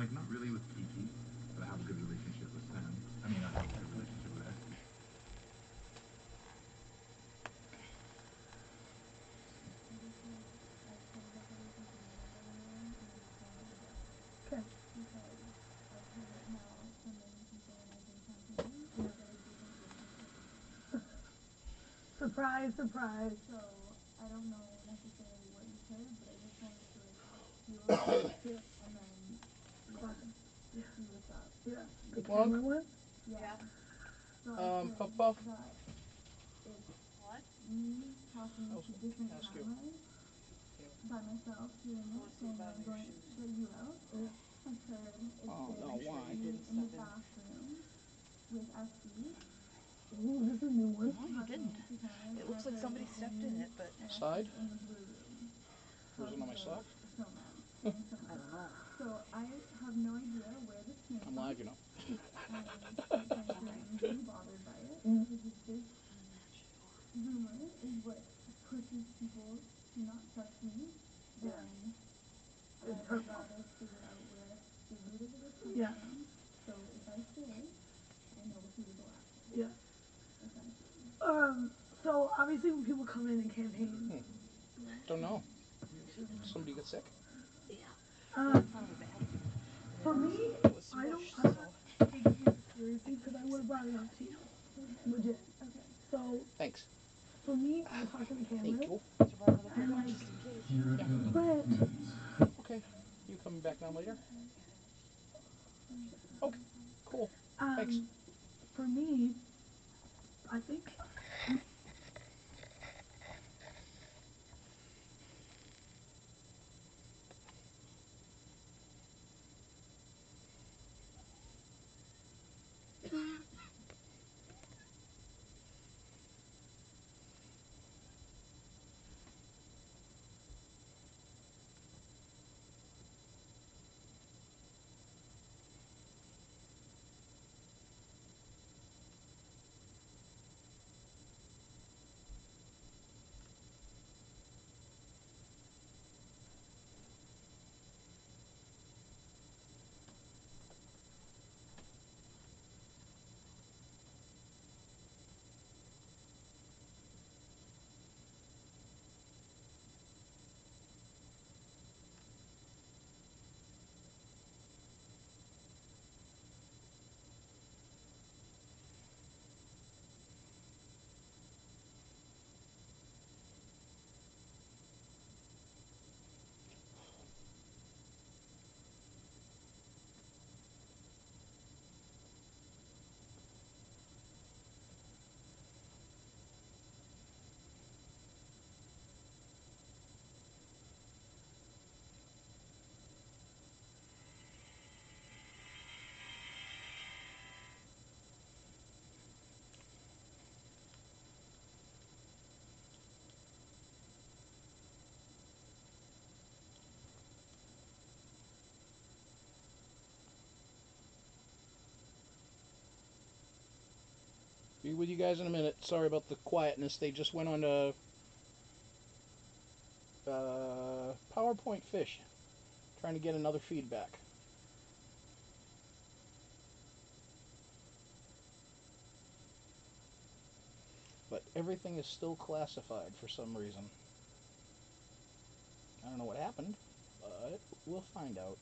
like, not really with Kiki, but I have a good relationship with Sam. I mean, I have a good relationship with Esther. Okay. Surprise, surprise. So, I don't know necessarily what you said, but I just wanted to, like, feel it. Yeah. And then, Awesome. just see what's up. Yeah. The Wong? camera one? Yeah. So Puff Puff? that it's me talking to different ask you. cameras by myself, doing it, saying I'm going to get you out. Yeah. I've heard it's no, why? you in the bathroom with SB. Ooh, this is a new one. No, you didn't. It looks like somebody stepped in it, but... Side? In the blue room. Wasn't on my sock? Snowman. I don't know. So I have no idea where this came I'm from. lagging up. And frankly, I'm really bothered by it. Because if this rumor is what pushes people to not trust me, then I'd rather figure out where the root of it is coming from. So if I say, I know who to go after. Yeah. Essentially. So obviously when people come in and campaign, Don't know. Somebody get sick? for me, I don't take it seriously because I would have brought it up to you. Legit. Okay. So Thanks. for me, I talk to the camera. Thank you. And like, but Okay. You coming back down later? Okay. Cool. Thanks. for me, I think Be with you guys in a minute. Sorry about the quietness. They just went on a PowerPoint fish, trying to get another feedback. But everything is still classified for some reason. I don't know what happened, but we'll find out.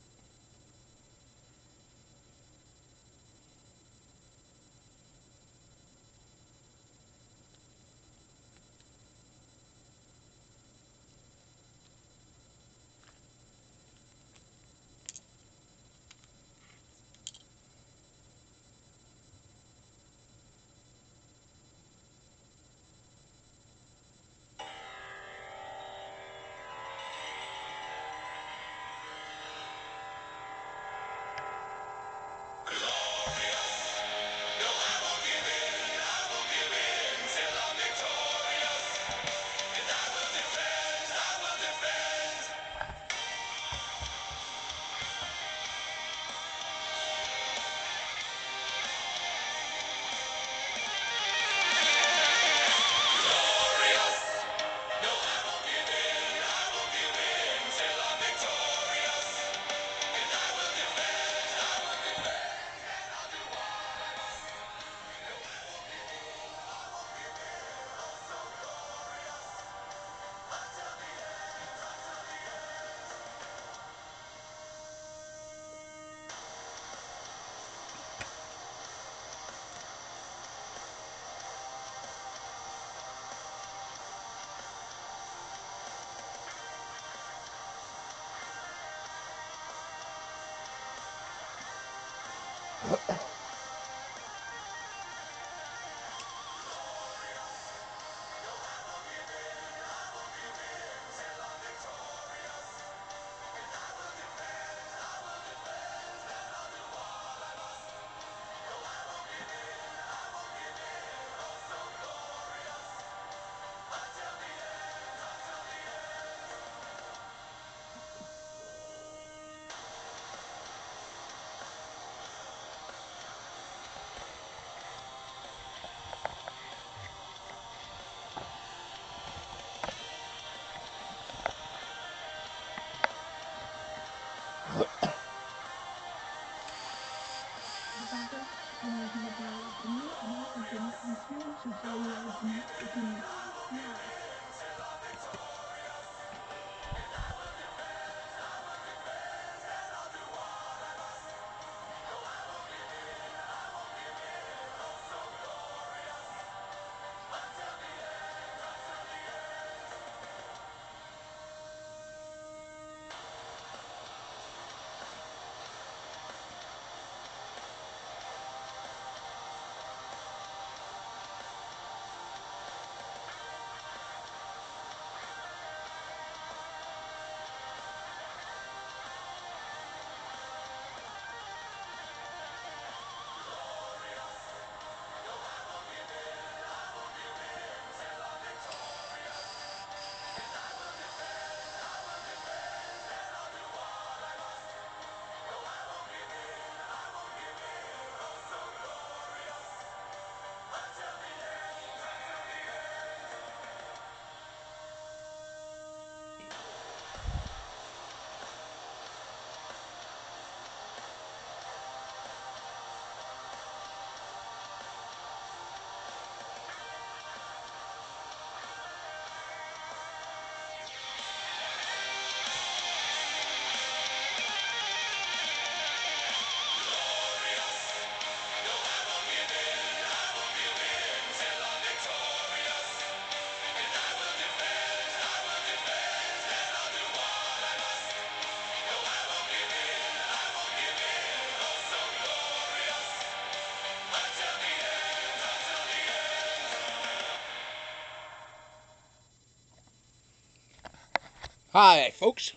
Hi, folks.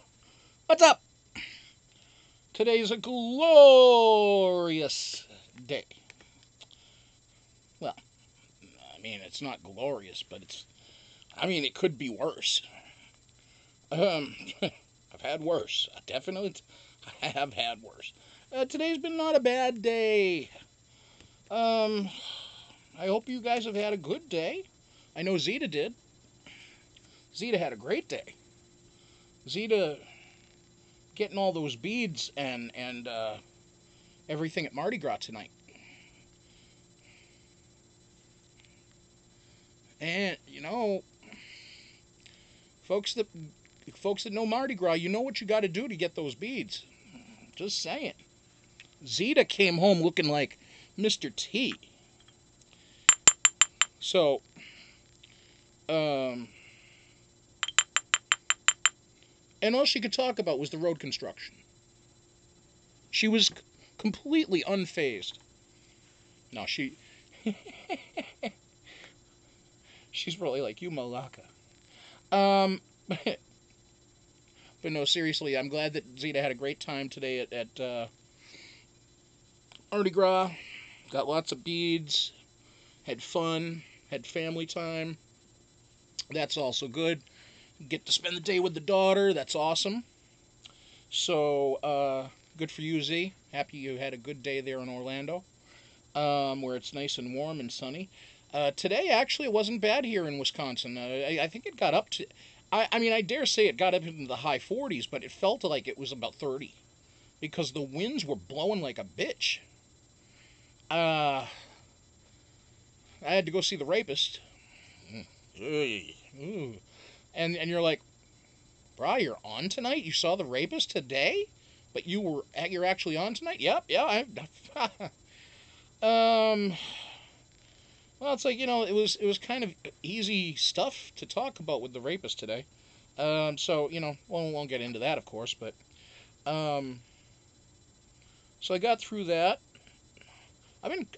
What's up? Today's a glorious day. Well, I mean, it's not glorious, but it could be worse. I've had worse. Definitely, I have had worse. Today's been not a bad day. I hope you guys have had a good day. I know Zeta did. Zeta had a great day. Zeta getting all those beads and everything at Mardi Gras tonight. And folks that know Mardi Gras, you know what you got to do to get those beads. Just saying. Zeta came home looking like Mr. T. So, and all she could talk about was the road construction. She was completely unfazed. No, she's probably like, you malaka. But no, seriously, I'm glad that Zeta had a great time today at Mardi Gras. Got lots of beads, had fun, had family time. That's also good. Get to spend the day with the daughter. That's awesome. So, good for you, Z. Happy you had a good day there in Orlando, where it's nice and warm and sunny. Today, actually, it wasn't bad here in Wisconsin. I think it got up to... I dare say it got up into the high 40s, but it felt like it was about 30. Because the winds were blowing like a bitch. I had to go see The Rapist. And you're like, brah, you're on tonight? You saw The Rapist today? But you're actually on tonight? Yep, yeah. Well, it's like, it was kind of easy stuff to talk about with The Rapist today. So, won't get into that, of course, but, so I got through that.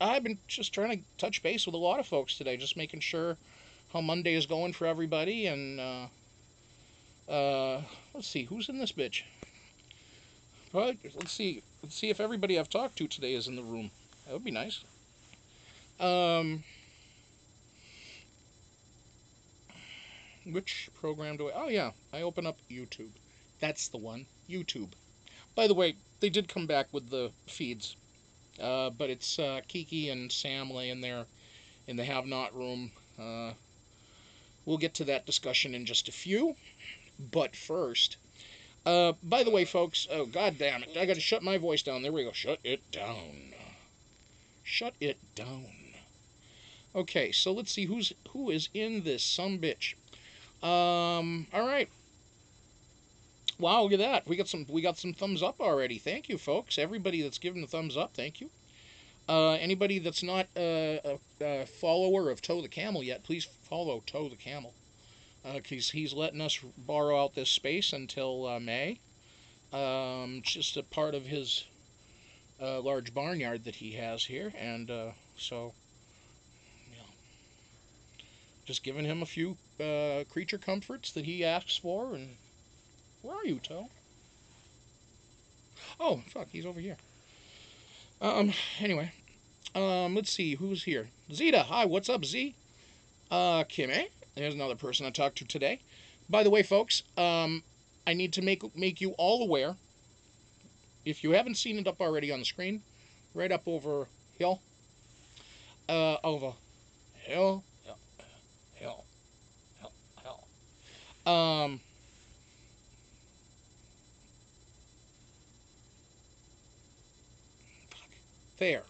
I've been just trying to touch base with a lot of folks today, just making sure how Monday is going for everybody. And let's see who's in this bitch. Well, let's see if everybody I've talked to today is in the room. That would be nice. Which program do I... Oh, yeah. I open up YouTube. That's the one. YouTube. By the way, they did come back with the feeds. But it's Kiki and Sam laying there in the have-not room. We'll get to that discussion in just a few. But first... by the way, folks... Oh, god damn it. I gotta shut my voice down. There we go. Shut it down. Shut it down. Okay, so let's see who is in this sumbitch. Alright. Wow, look at that. We got some thumbs up already. Thank you, folks. Everybody that's given the thumbs up, thank you. Anybody that's not a follower of Toe the Camel yet, please follow Toe the Camel. Because he's letting us borrow out this space until May. It's just a part of his large barnyard that he has here. And so, you know, just giving him a few creature comforts that he asks for. And where are you, Toe? Oh, fuck, he's over here. Anyway, let's see, who's here? Zeta, hi, what's up, Z? Kimme, there's another person I talked to today. By the way, folks, I need to make you all aware, if you haven't seen it up already on the screen, right up over hill, over hill, hill. There.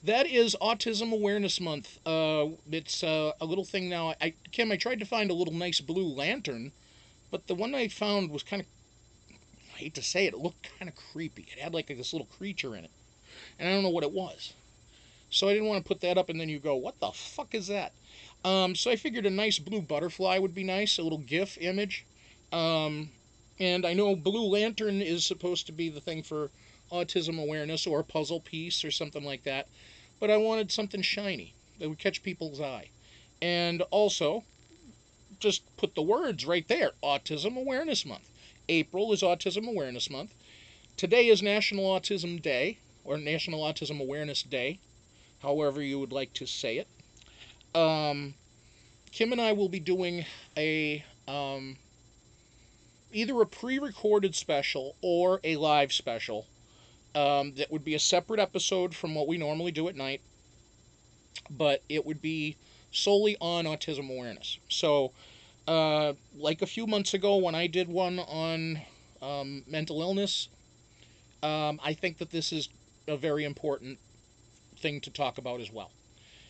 That is Autism Awareness Month. It's a little thing now. Kim, I tried to find a little nice blue lantern, but the one I found was kind of, I hate to say it, it looked kind of creepy. It had like this little creature in it, and I don't know what it was. So I didn't want to put that up, and then you go, what the fuck is that? So I figured a nice blue butterfly would be nice, a little GIF image. And I know Blue Lantern is supposed to be the thing for autism awareness or a puzzle piece or something like that. But I wanted something shiny that would catch people's eye. And also, just put the words right there, Autism Awareness Month. April is Autism Awareness Month. Today is National Autism Day, or National Autism Awareness Day, however you would like to say it. Kim and I will be doing a... either a pre-recorded special or a live special that would be a separate episode from what we normally do at night, but it would be solely on autism awareness. So, like a few months ago when I did one on mental illness, I think that this is a very important thing to talk about as well.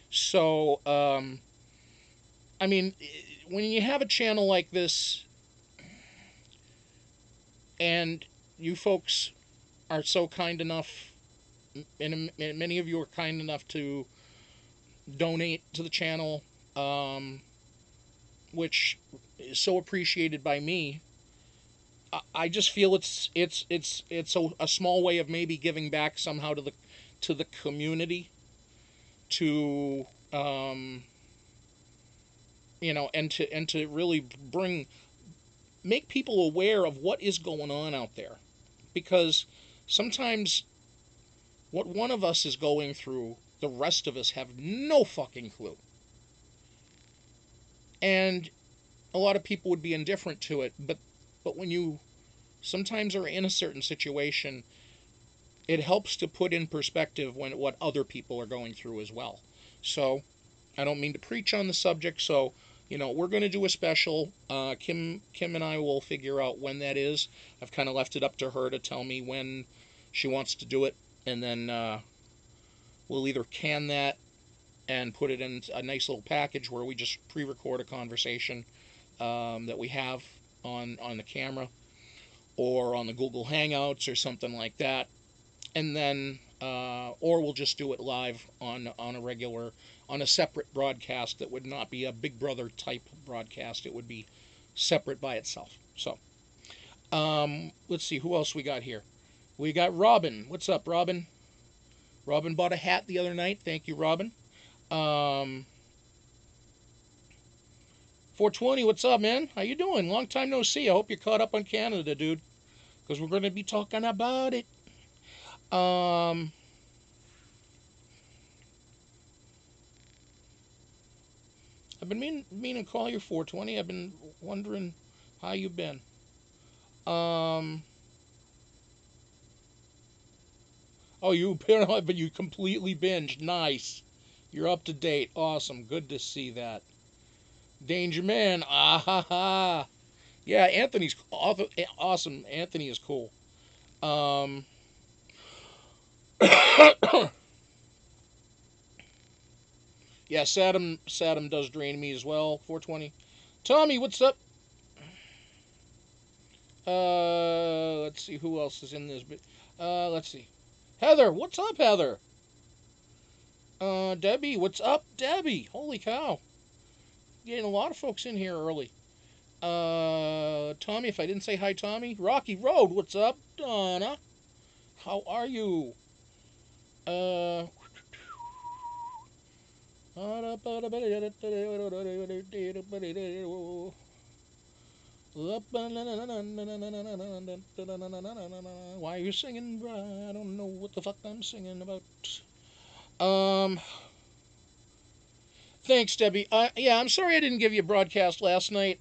So, I mean, when you have a channel like this, and you folks are so kind enough, and many of you are kind enough to donate to the channel, which is so appreciated by me. I just feel it's a small way of maybe giving back somehow to the community, to you know, and to really make people aware of what is going on out there. Because sometimes what one of us is going through, the rest of us have no fucking clue. And a lot of people would be indifferent to it, but when you sometimes are in a certain situation, it helps to put in perspective what other people are going through as well. So, I don't mean to preach on the subject, so, you know, we're going to do a special. Kim and I will figure out when that is. I've kind of left it up to her to tell me when she wants to do it, and then we'll either can that and put it in a nice little package where we just pre-record a conversation that we have on the camera or on the Google Hangouts or something like that, and then or we'll just do it live on a separate broadcast that would not be a Big Brother type broadcast. It would be separate by itself. So let's see who else we got here. We got Robin. What's up, Robin? Robin bought a hat the other night. Thank you, Robin. 420, what's up, man? How you doing? Long time no see. I hope you're caught up on Canada, dude. Because we're going to be talking about it. I've been meaning to call you 420. I've been wondering how you been. Oh, but you completely binged. Nice. You're up to date. Awesome. Good to see that. Danger Man. Ah ha ha. Yeah, Anthony's awesome. Anthony is cool. Yeah, Saddam does drain me as well. 420. Tommy, what's up? Let's see who else is in this. Let's see. Heather, what's up, Heather? Debbie, what's up, Debbie? Holy cow. Getting a lot of folks in here early. Tommy, if I didn't say hi, Tommy. Rocky Road, what's up? Donna, how are you? Why are you singing? I don't know what the fuck I'm singing about. Thanks, Debbie. Yeah, I'm sorry I didn't give you a broadcast last night.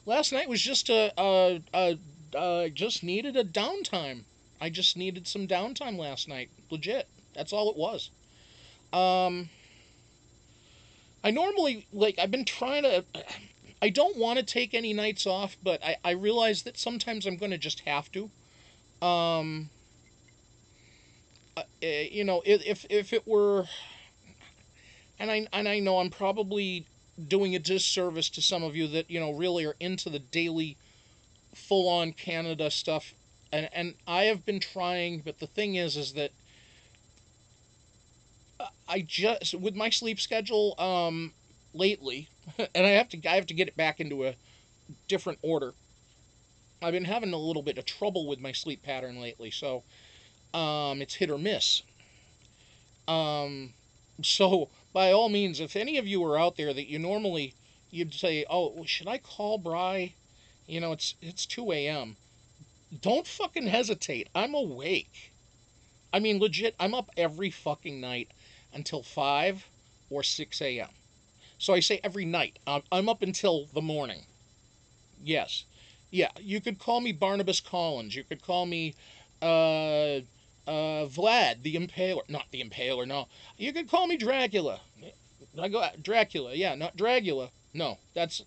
Last night was just just needed a downtime. I just needed some downtime last night. Legit. That's all it was. I normally, I've been trying to, I don't want to take any nights off, but I realize that sometimes I'm going to just have to. If it were, and I know I'm probably doing a disservice to some of you that, really are into the daily full-on Canada stuff, and I have been trying, but the thing is that I just, with my sleep schedule, lately, and I have to get it back into a different order. I've been having a little bit of trouble with my sleep pattern lately, so it's hit or miss. So by all means, if any of you are out there that you'd say, oh, should I call Bri? It's 2 a.m. Don't fucking hesitate. I'm awake. I mean, legit, I'm up every fucking night until 5 or 6 a.m. So I say every night. I'm up until the morning. Yes. Yeah, you could call me Barnabas Collins. You could call me Vlad the Impaler. Not the Impaler, no. You could call me Dracula. I go Dracula. Yeah, not Dragula. No, that's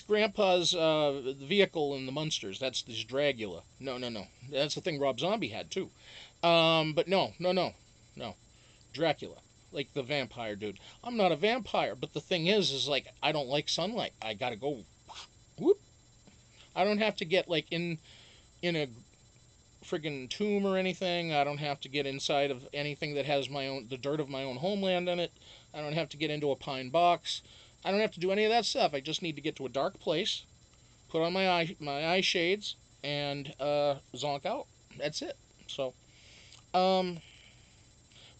Grandpa's vehicle in the Munsters. That's this Dragula. No. That's the thing Rob Zombie had too. But no. Dracula. Like the vampire dude. I'm not a vampire, but the thing is I don't like sunlight. I gotta go. Whoop. I don't have to get in a friggin' tomb or anything. I don't have to get inside of anything that has the dirt of my own homeland in it. I don't have to get into a pine box. I don't have to do any of that stuff. I just need to get to a dark place, put on my eye shades, and zonk out. That's it. So,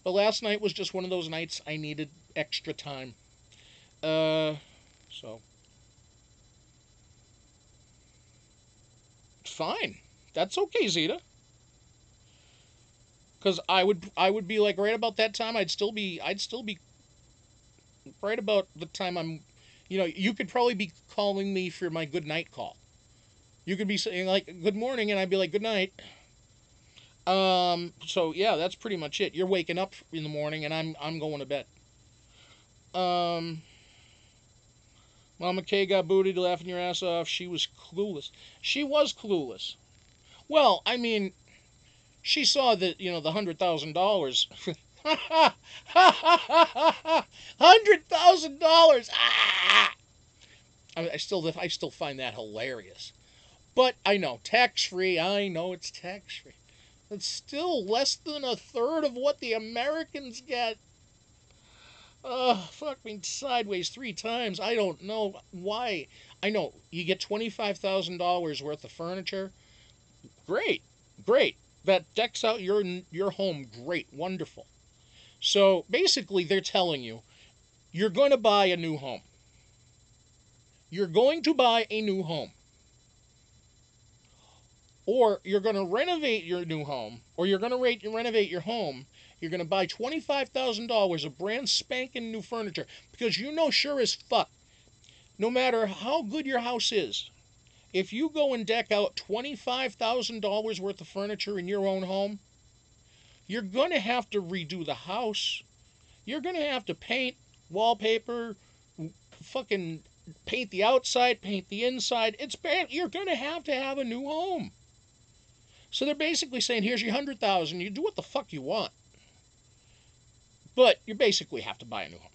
but last night was just one of those nights I needed extra time. So fine. That's okay, Zeta. Because I would be right about that time. I'd still be right about the time I'm. You could probably be calling me for my good night call. You could be saying good morning, and I'd be like good night. So yeah, that's pretty much it. You're waking up in the morning, and I'm going to bed. Mama K got booted, laughing your ass off. She was clueless. She was clueless. Well, I mean, she saw that the $100,000. $100,000. Ah! I still find that hilarious. But I know tax free. I know it's tax free. It's still less than a third of what the Americans get. Fuck me sideways 3 times. I don't know why. I know you get $25,000 worth of furniture. Great, great. That decks out your home. Great, wonderful. So basically, they're telling you you're going to buy a new home. You're going to buy a new home. Or you're going to renovate your new home, or you're going to renovate your home. You're going to buy $25,000 of brand spanking new furniture because you know sure as fuck, no matter how good your house is, if you go and deck out $25,000 worth of furniture in your own home, you're going to have to redo the house. You're going to have to paint, wallpaper, fucking paint the outside, paint the inside. It's bad. You're going to have a new home. So they're basically saying, here's your $100,000. You do what the fuck you want. But you basically have to buy a new home.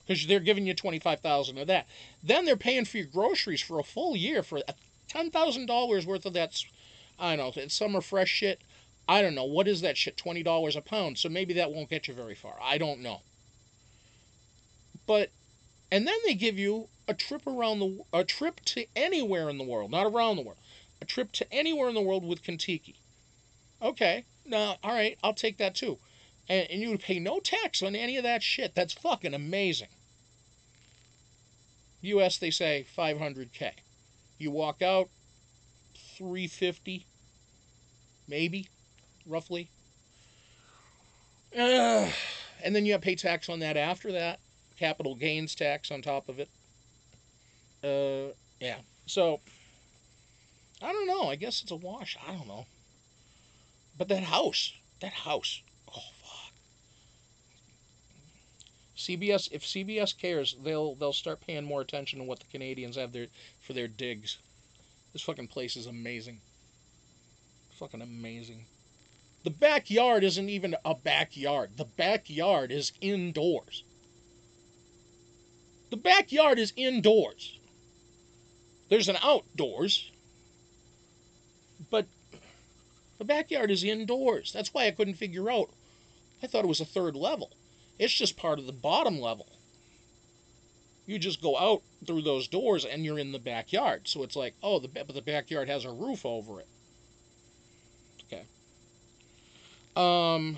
Because they're giving you $25,000 of that. Then they're paying for your groceries for a full year for $10,000 worth of that. I don't know, it's summer fresh shit. I don't know. What is that shit? $20 a pound. So maybe that won't get you very far. I don't know. But, and then they give you a trip to anywhere in the world. Not around the world. A trip to anywhere in the world with Kentucky. Okay. Now, all right. I'll take that too. And you would pay no tax on any of that shit. That's fucking amazing. U.S., they say $500K. You walk out, $350, maybe, roughly. And then you have to pay tax on that after that. Capital gains tax on top of it. Yeah. So, I don't know. I guess it's a wash. I don't know. But that house. Oh, fuck. CBS, if CBS cares, they'll start paying more attention to what the Canadians have for their digs. This fucking place is amazing. Fucking amazing. The backyard isn't even a backyard. The backyard is indoors. The backyard is indoors. There's an outdoors, but the backyard is indoors. That's why I couldn't figure out. I thought it was a third level. It's just part of the bottom level. You just go out through those doors and you're in the backyard. So it's like, oh, but the backyard has a roof over it. Okay. Oh,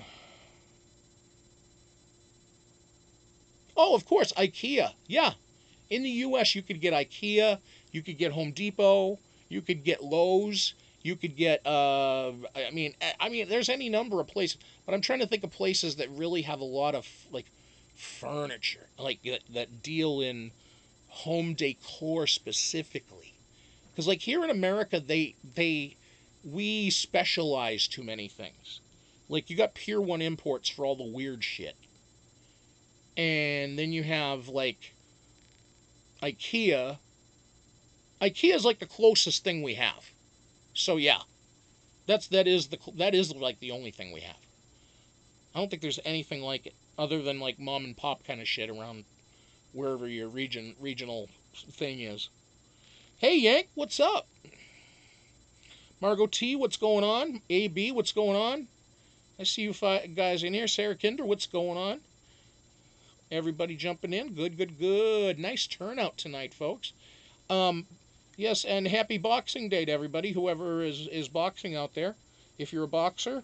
of course, IKEA. Yeah. In the U.S., you could get IKEA. You could get Home Depot. You could get Lowe's. You could get, I mean, there's any number of places. But I'm trying to think of places that really have a lot of, like, furniture. Like, that deal in home decor specifically. Because, like, here in America, we specialize too many things. Like, you got Pier 1 Imports for all the weird shit. And then you have, like, IKEA. IKEA is like the closest thing we have. So yeah, that is like the only thing we have. I don't think there's anything like it other than like mom and pop kind of shit around wherever your regional thing is. Hey Yank, what's up? Margot T, what's going on? AB, what's going on? I see you guys in here. Sarah Kinder, what's going on? Everybody jumping in. Good. Nice turnout tonight, folks. Yes, and happy Boxing Day to everybody, whoever is boxing out there. If you're a boxer,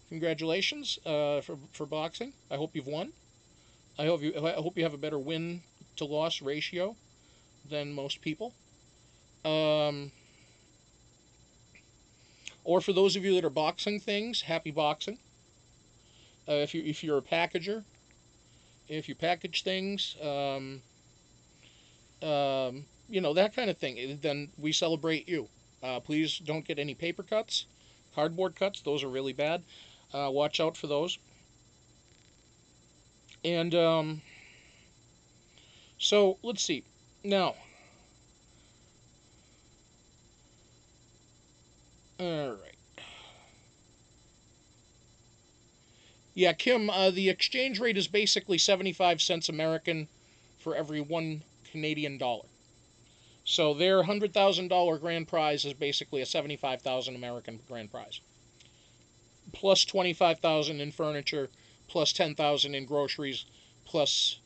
congratulations for boxing. I hope you've won. I hope you have a better win to loss ratio than most people. Or for those of you that are boxing things, happy boxing. If you're a packager, if you package things, that kind of thing, then we celebrate you. Please don't get any paper cuts, cardboard cuts. Those are really bad. Watch out for those. And so let's see. Now, all right. Yeah, Kim, the exchange rate is basically 75 cents American for every $1 Canadian dollar. So their $100,000 grand prize is basically a 75,000 American grand prize. Plus 25,000 in furniture, plus 10,000 in groceries, plus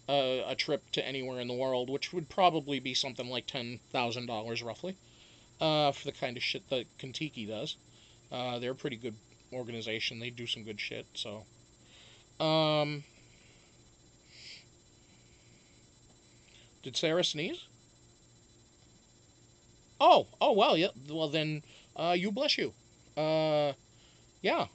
a trip to anywhere in the world, which would probably be something like $10,000 roughly, for the kind of shit that Kentucky does. They're a pretty good organization. They do some good shit. So, did Sarah sneeze? Oh, well, yeah. Well, then, you bless you. Yeah.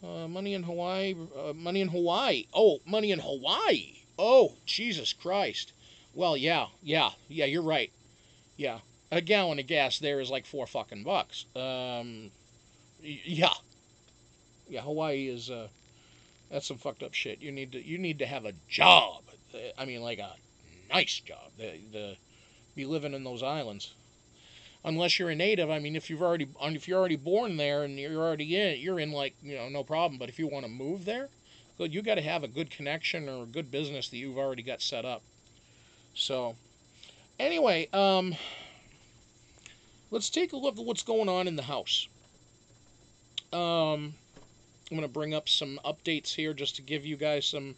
Money in Hawaii. Money in Hawaii. Oh, money in Hawaii. Oh, Jesus Christ. Well, yeah. You're right. Yeah, a gallon of gas there is like $4 fucking. Yeah. Hawaii is that's some fucked up shit. You need to have a job. I mean, like a nice job. Be living in those islands. Unless you're a native, I mean, if you're already born there and you're in like, no problem. But if you want to move there, good, you got to have a good connection or a good business that you've already got set up. So, anyway, let's take a look at what's going on in the house. I'm going to bring up some updates here just to give you guys some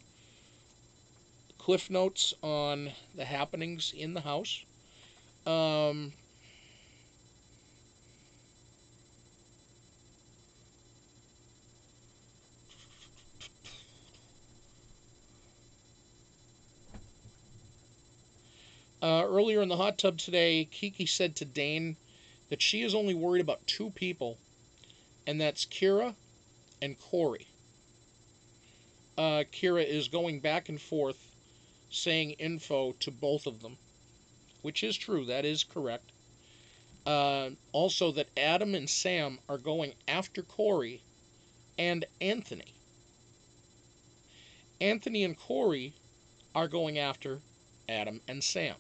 cliff notes on the happenings in the house. 'Earlier in the hot tub today, Kiki said to Dane that she is only worried about 2 people, and that's Kiera and Cory. Kiera is going back and forth saying info to both of them, which is true. That is correct. Also, that Adam and Sam are going after Cory and Anthony. Anthony and Cory are going after Adam and Sam.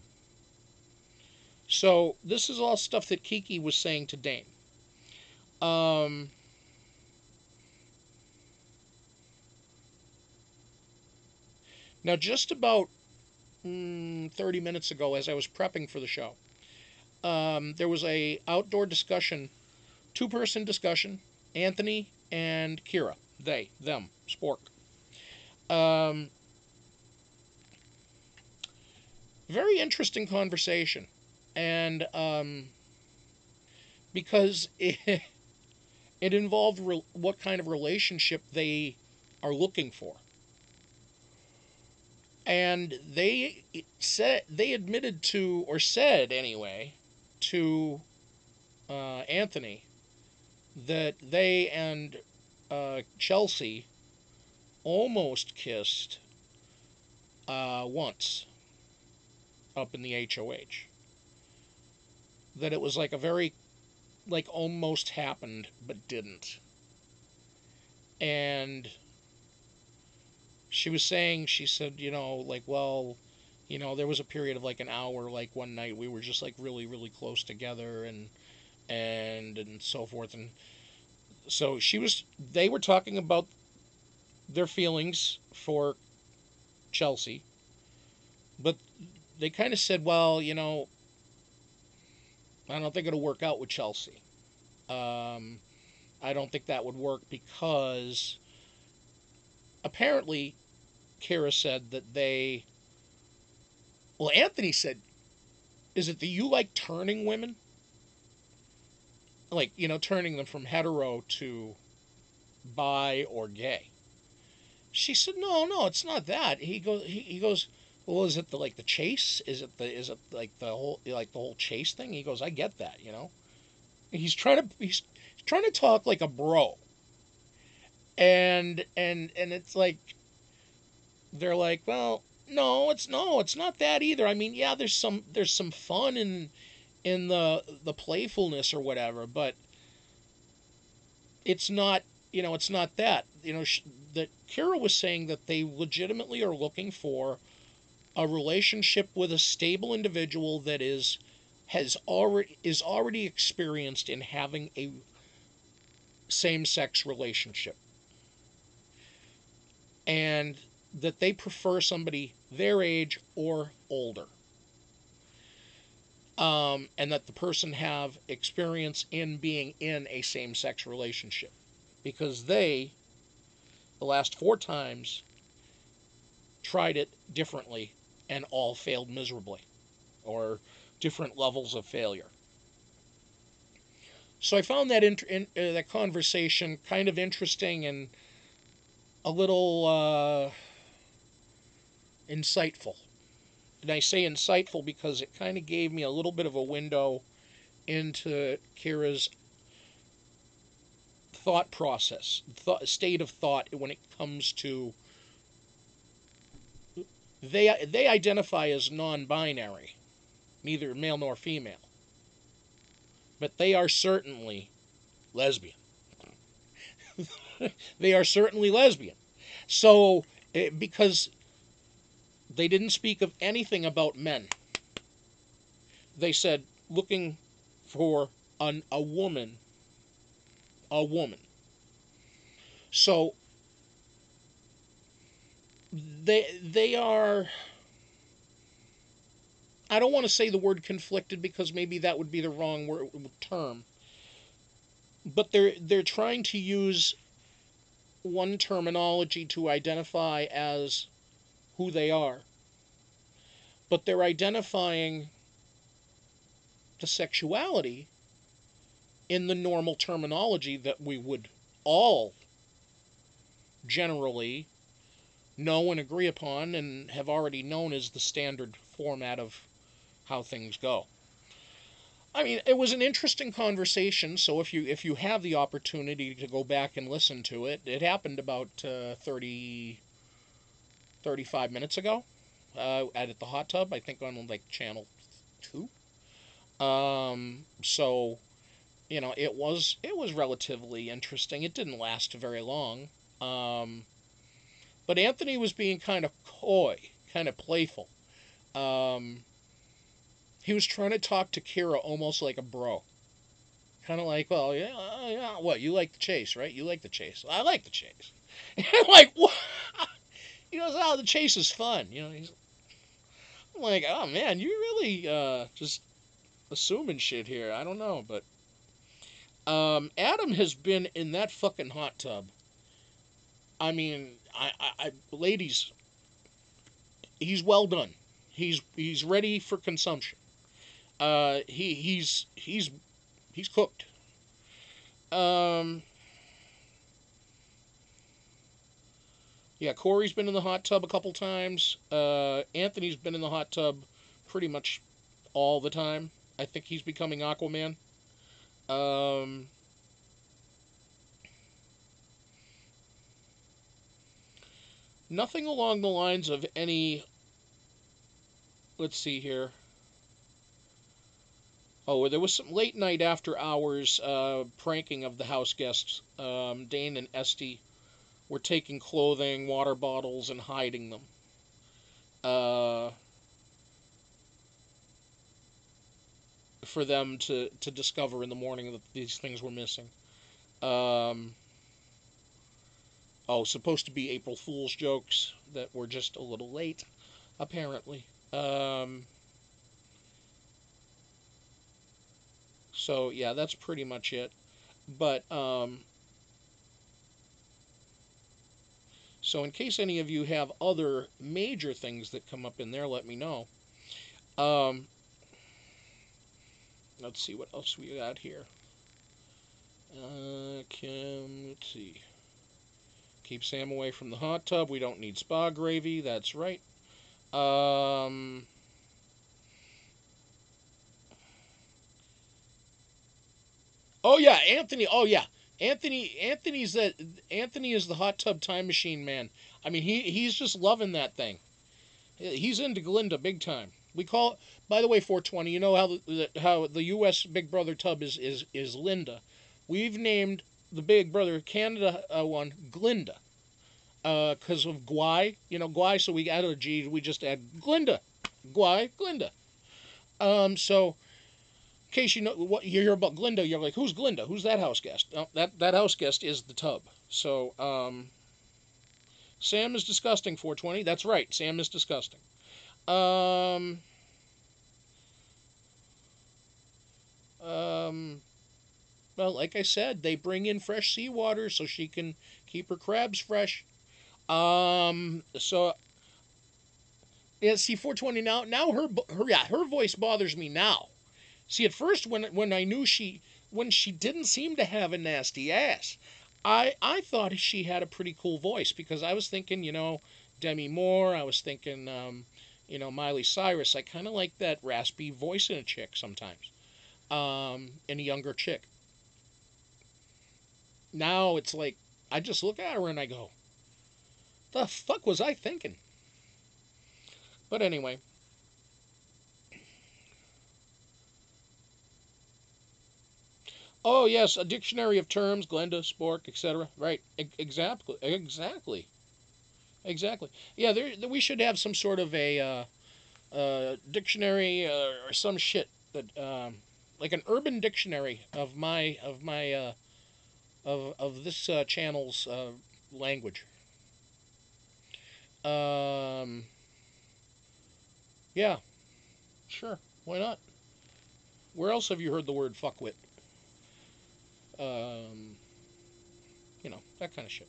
So this is all stuff that Kiki was saying to Dane. Now, just about 30 minutes ago, as I was prepping for the show, there was a outdoor discussion, 2-person discussion, Anthony and Kiera. They, them, spork. Very interesting conversation. And because it involved what kind of relationship they are looking for. And they admitted to, or said anyway, to Anthony that they and Chelsea almost kissed once up in the HOH. That it was like a very, like, almost happened but didn't. And she said, like, well, there was a period of like an hour, like one night we were just like really, really close together and so forth. And so they were talking about their feelings for Chelsea, but they kind of said, well, I don't think it'll work out with Chelsea. I don't think that would work because apparently Kyra said that Anthony said, is it that you like turning women? Like, turning them from hetero to bi or gay. She said, no, it's not that. He goes, well, is it the chase? Is it like the whole chase thing? He goes, I get that, He's trying to talk like a bro. And it's like, they're like, well, no, it's not that either. I mean, yeah, there's some fun in the playfulness or whatever, but it's not, it's not that. That Kyra was saying that they legitimately are looking for a relationship with a stable individual that is already experienced in having a same-sex relationship. And that they prefer somebody their age or older. And that the person have experience in being in a same-sex relationship. Because they the last 4 times tried it differently and all failed miserably, or different levels of failure. So I found that that conversation kind of interesting and a little insightful. And I say insightful because it kind of gave me a little bit of a window into Kyra's thought process, state of thought when it comes to. They identify as non-binary, neither male nor female, but they are certainly lesbian. They are certainly lesbian. So, because they didn't speak of anything about men, they said looking for a woman. A woman. So, they are. I don't want to say the word conflicted because maybe that would be the wrong term. But they're trying to use one terminology to identify as who they are. But they're identifying the sexuality in the normal terminology that we would all generally know and agree upon and have already known as the standard format of how things go. I mean, it was an interesting conversation, so if you have the opportunity to go back and listen to it, it happened about 35 minutes ago at the hot tub, I think on like channel 2. So, you know, it was relatively interesting. It didn't last very long. But Anthony was being kind of coy, kind of playful. He was trying to talk to Kiera almost like a bro. Kind of like, well, yeah, what, you like the chase, right? You like the chase. I like the chase. Like, what? He goes, oh, the chase is fun. You know, I'm like, oh, man, you really just assuming shit here. I don't know, but Adam has been in that fucking hot tub. I mean, ladies, he's well done. He's ready for consumption. He's cooked. Yeah, Cory's been in the hot tub a couple times. Anthony's been in the hot tub pretty much all the time. I think he's becoming Aquaman. Nothing along the lines of any. Let's see here. Oh, there was some late night after hours pranking of the house guests. Dane and Esty were taking clothing, water bottles, and hiding them. For them to discover in the morning that these things were missing. Supposed to be April Fool's jokes that were just a little late, apparently. So, yeah, that's pretty much it. But, so in case any of you have other major things that come up in there, let me know. Let's see what else we got here. Let's see. Keep Sam away from the hot tub. We don't need spa gravy. That's right. Oh yeah, Anthony. Oh yeah, Anthony. Anthony is the hot tub time machine man. I mean, he's just loving that thing. He's into Glinda big time. We call, by the way, 420. You know how the U.S. Big Brother tub is Linda. We've named the Big Brother Canada one Glinda, because of Gwai. You know Gwai. So we added a G. We just add Glinda, Gwai, Glinda. So in case you know what you hear about Glinda, you're like, who's Glinda? Who's that house guest? Oh, that house guest is the tub. So Sam is disgusting. 420. That's right. Sam is disgusting. Well, like I said, they bring in fresh seawater so she can keep her crabs fresh. So yeah, see 420 now her voice bothers me now. See, at first when I knew when she didn't seem to have a nasty ass, I thought she had a pretty cool voice because I was thinking, Demi Moore, I was thinking Miley Cyrus. I kind of like that raspy voice in a chick sometimes. In a younger chick. Now it's like I just look at her and I go, the fuck was I thinking? But anyway. Oh yes, a dictionary of terms, Glenda, Spork, etc. Right? Exactly. Yeah, we should have some sort of a dictionary or some shit that like an urban dictionary of this channel's language. Yeah, sure. Why not? Where else have you heard the word fuckwit? Um, that kind of shit.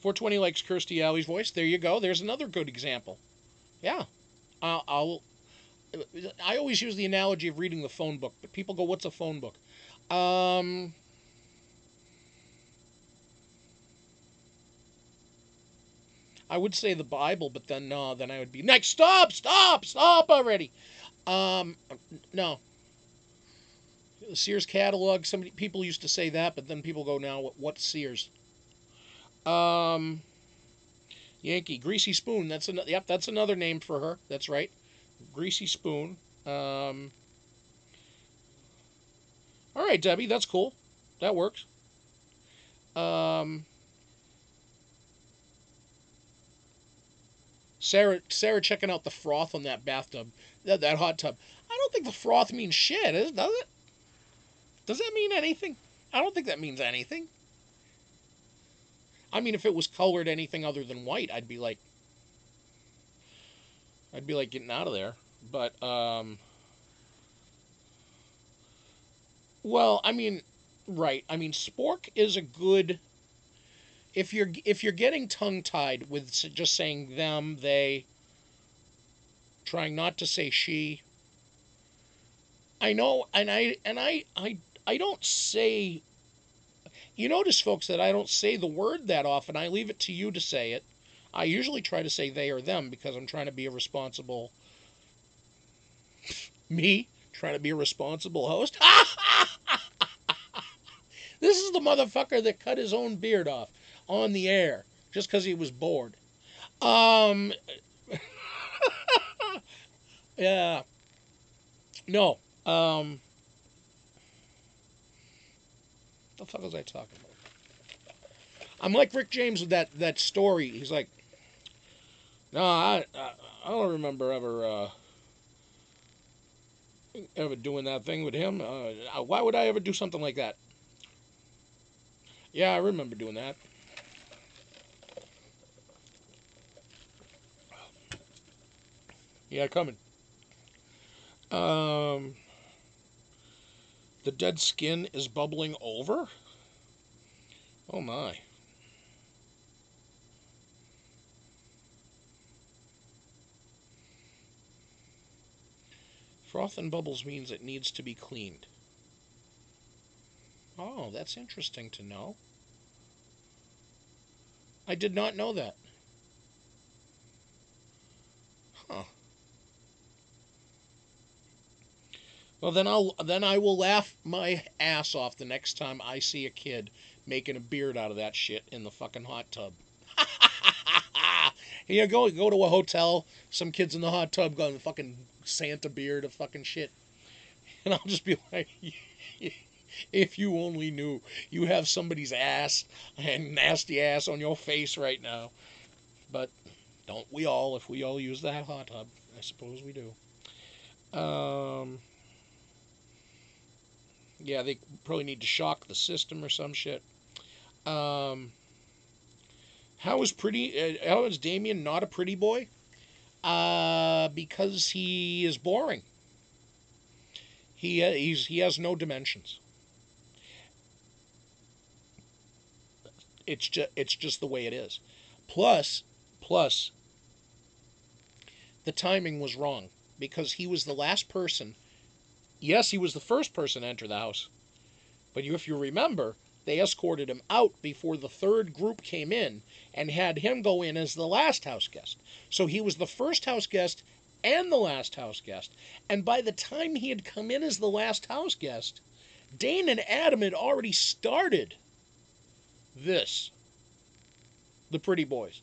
.420 likes Kirstie Alley's voice. There you go. There's another good example. Yeah. I'll I always use the analogy of reading the phone book, but people go, "What's a phone book?" Um, I would say the Bible, but then no, then I would be next. Stop already. Um, no, the Sears catalog. Some people used to say that, but then people go now, "What's Sears?" Um, Yankee Greasy Spoon. Yep, that's another name for her. That's right, Greasy Spoon. Um, all right, Debbie, that's cool. That works. Um, Sarah checking out the froth on that bathtub, that hot tub. I don't think the froth means shit, does it? Does that mean anything? I don't think that means anything. I mean, if it was colored anything other than white, I'd be like getting out of there. But well, I mean, right. I mean, spork is a good if you're getting tongue tied with just saying them, they, trying not to say she. I know, and I don't say. You notice, folks, that I don't say the word that often. I leave it to you to say it. I usually try to say they or them because I'm trying to be a responsible me, trying to be a responsible host. This is the motherfucker that cut his own beard off on the air just because he was bored. Um, yeah, no. The fuck was I talking about? I'm like Rick James with that story. He's like, no, I don't remember ever doing that thing with him. Why would I ever do something like that? Yeah, I remember doing that. Yeah, coming. Um, the dead skin is bubbling over? Oh my. Froth and bubbles means it needs to be cleaned. Oh, that's interesting to know. I did not know that. Huh. Well, then I will laugh my ass off the next time I see a kid making a beard out of that shit in the fucking hot tub. You go to a hotel, some kids in the hot tub got a fucking Santa beard of fucking shit, and I'll just be like, if you only knew, you have somebody's ass and nasty ass on your face right now. But don't we all? If we all use that hot tub, I suppose we do. Yeah, they probably need to shock the system or some shit. Um, how is Damien not a pretty boy? Because he is boring. He has no dimensions. it's just the way it is. Plus, the timing was wrong because he was the last person. Yes, he was the first person to enter the house, but if you remember, they escorted him out before the third group came in and had him go in as the last house guest. So he was the first house guest and the last house guest. And by the time he had come in as the last house guest, Dane and Adam had already started this. The pretty boys.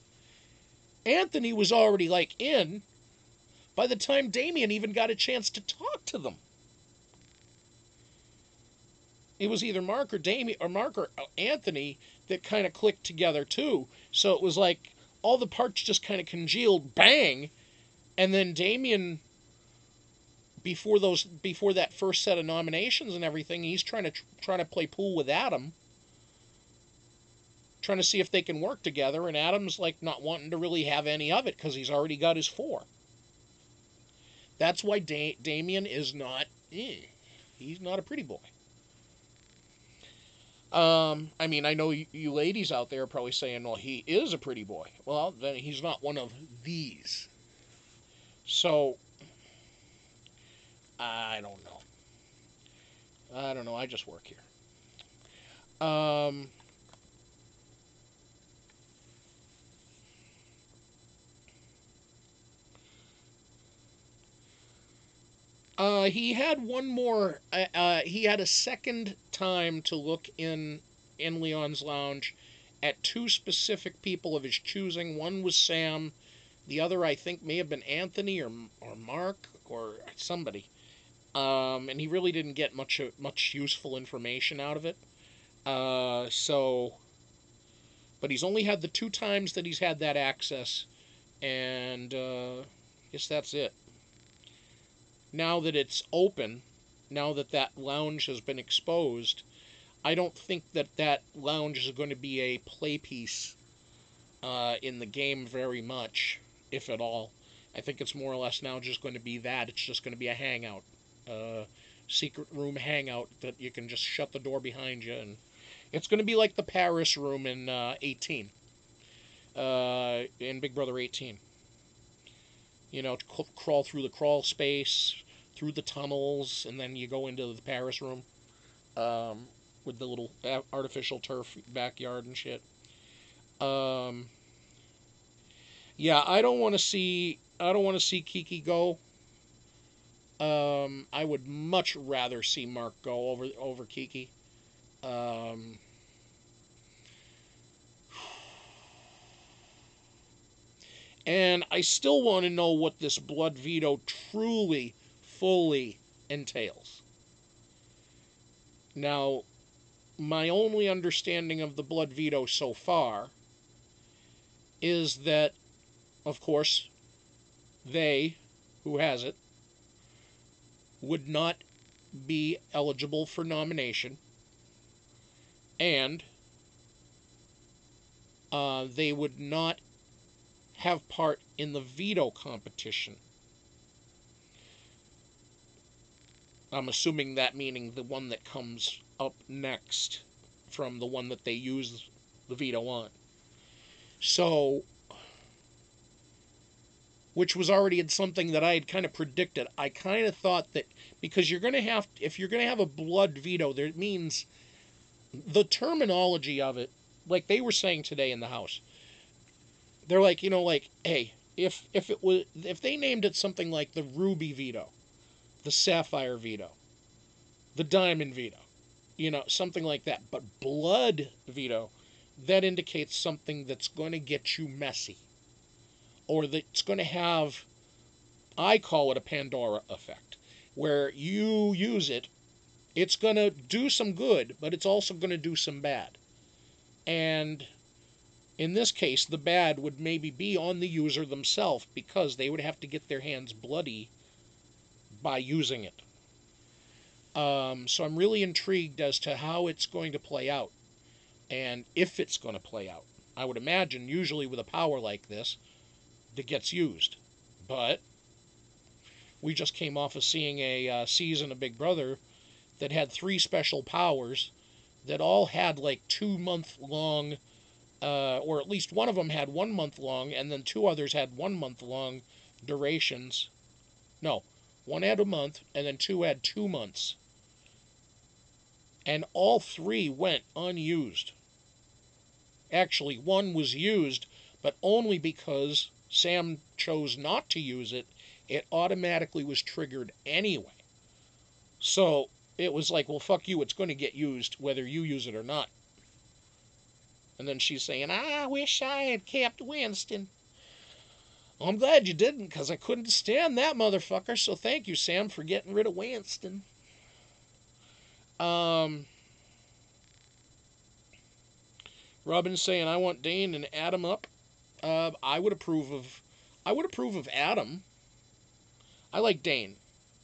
Anthony was already in by the time Damien even got a chance to talk to them. It was either Mark or Anthony that kind of clicked together too. So it was like all the parts just kind of congealed, bang, and then Damien, before that first set of nominations and everything, he's trying to play pool with Adam, trying to see if they can work together, and Adam's not wanting to really have any of it because he's already got his 4. That's why Damien is not. He's not a pretty boy. I mean, I know you ladies out there are probably saying, well, he is a pretty boy. Well, then he's not one of these. So, I don't know. I just work here. He had one more. He had a second time to look in Leon's lounge at 2 specific people of his choosing. One was Sam. The other, I think, may have been Anthony or Mark or somebody. And he really didn't get much useful information out of it. But he's only had the 2 times that he's had that access, and I guess that's it. Now that it's open, now that lounge has been exposed, I don't think that lounge is going to be a play piece in the game very much, if at all. I think it's more or less now just going to be that. It's just going to be a hangout, secret room hangout that you can just shut the door behind you, and it's going to be like the Paris room in 18, in Big Brother 18. Crawl through the crawl space, through the tunnels, and then you go into the Paris room with the little artificial turf backyard and shit. Yeah, I don't want to see Kiki go. I would much rather see Mark go over Kiki. And I still want to know what this blood veto truly, fully entails. Now, my only understanding of the blood veto so far is that, of course, they, who has it, would not be eligible for nomination, and they would not have part in the veto competition. I'm assuming that meaning the one that comes up next from the one that they use the veto on. So, which was already something that I had kind of predicted. I kind of thought that because if you're going to have a blood veto, there means the terminology of it, like they were saying today in the house. They're like, hey, if they named it something like the ruby veto, the sapphire veto, the diamond veto, something like that. But blood veto, that indicates something that's going to get you messy, or that's going to have, I call it a Pandora effect, where you use it, it's going to do some good, but it's also going to do some bad. And in this case, the bad would maybe be on the user themselves because they would have to get their hands bloody by using it. So I'm really intrigued as to how it's going to play out and if it's going to play out. I would imagine usually with a power like this that gets used. But we just came off of seeing a season of Big Brother that had 3 special powers that all had 2-month-long or at least one of them had 1 month long, and then 2 others had 1 month long durations. No, one had a month, and then 2 had 2 months. And all 3 went unused. Actually, 1 was used, but only because Sam chose not to use it. It automatically was triggered anyway. So it was like, well, fuck you, it's going to get used whether you use it or not. And then she's saying, I wish I had kept Winston. Well, I'm glad you didn't, because I couldn't stand that motherfucker, so thank you, Sam, for getting rid of Winston. Robin's saying, I want Dane and Adam up. I would approve of Adam. I like Dane.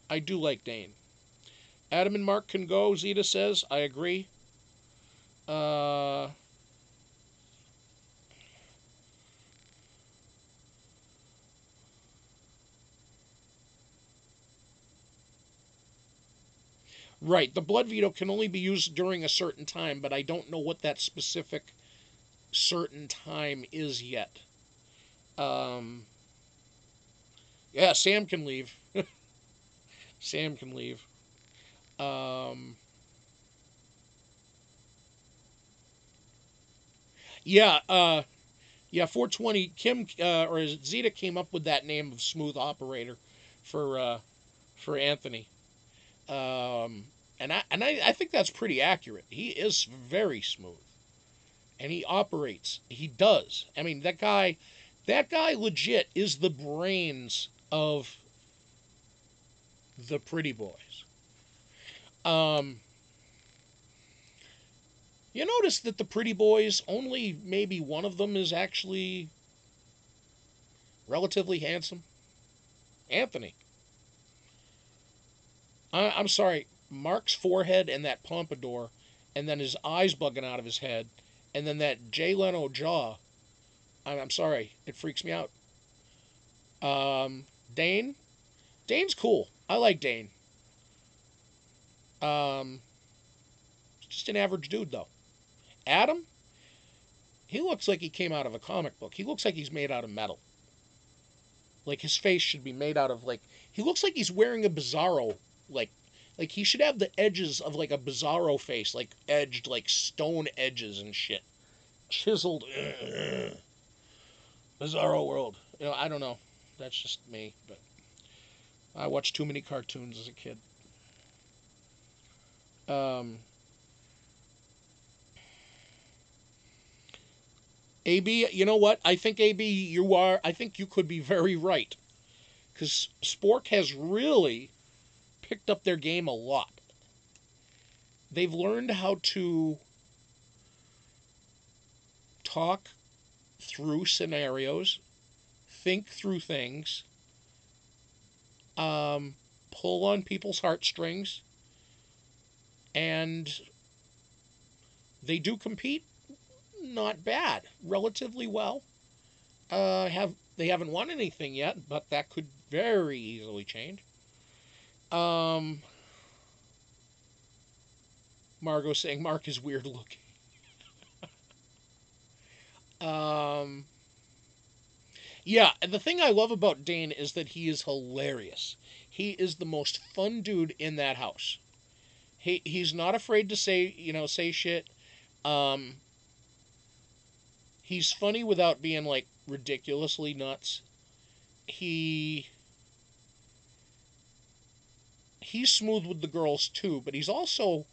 I do like Dane. Adam and Mark can go, Zeta says. I agree. Right, the blood veto can only be used during a certain time, but I don't know what that specific certain time is yet. Yeah, Sam can leave. Sam can leave. Yeah, 420. Kim or Zeta came up with that name of smooth operator for Anthony, and I think that's pretty accurate. He is very smooth, and he operates. He does. I mean, that guy legit is the brains of the Pretty Boys. You notice that the Pretty Boys, only maybe one of them is actually relatively handsome. Anthony. I'm sorry, Mark's forehead and that pompadour, and then his eyes bugging out of his head, and then that Jay Leno jaw. I'm sorry, it freaks me out. Dane? Dane's cool. I like Dane. Just an average dude, though. Adam? He looks like he came out of a comic book. He looks like he's made out of metal. Like, his face should be made out of, like... He looks like he's wearing a Bizarro, like he should have the edges of, like, a Bizarro face, like, edged, like, stone edges and shit. Chiseled. Bizarro world. You know, I don't know. That's just me, but... I watched too many cartoons as a kid. AB, you know what? I think, AB, I think you could be very right. Because Spork has really picked up their game a lot. They've learned how to talk through scenarios, think through things, pull on people's heartstrings, and they do compete not bad, relatively well. They haven't won anything yet, but that could very easily change. Margot saying Mark is weird looking. Yeah, and the thing I love about Dane is that he is hilarious. He is the most fun dude in that house. He's not afraid to say shit. He's funny without being, like, ridiculously nuts. He's smooth with the girls too, but he's also,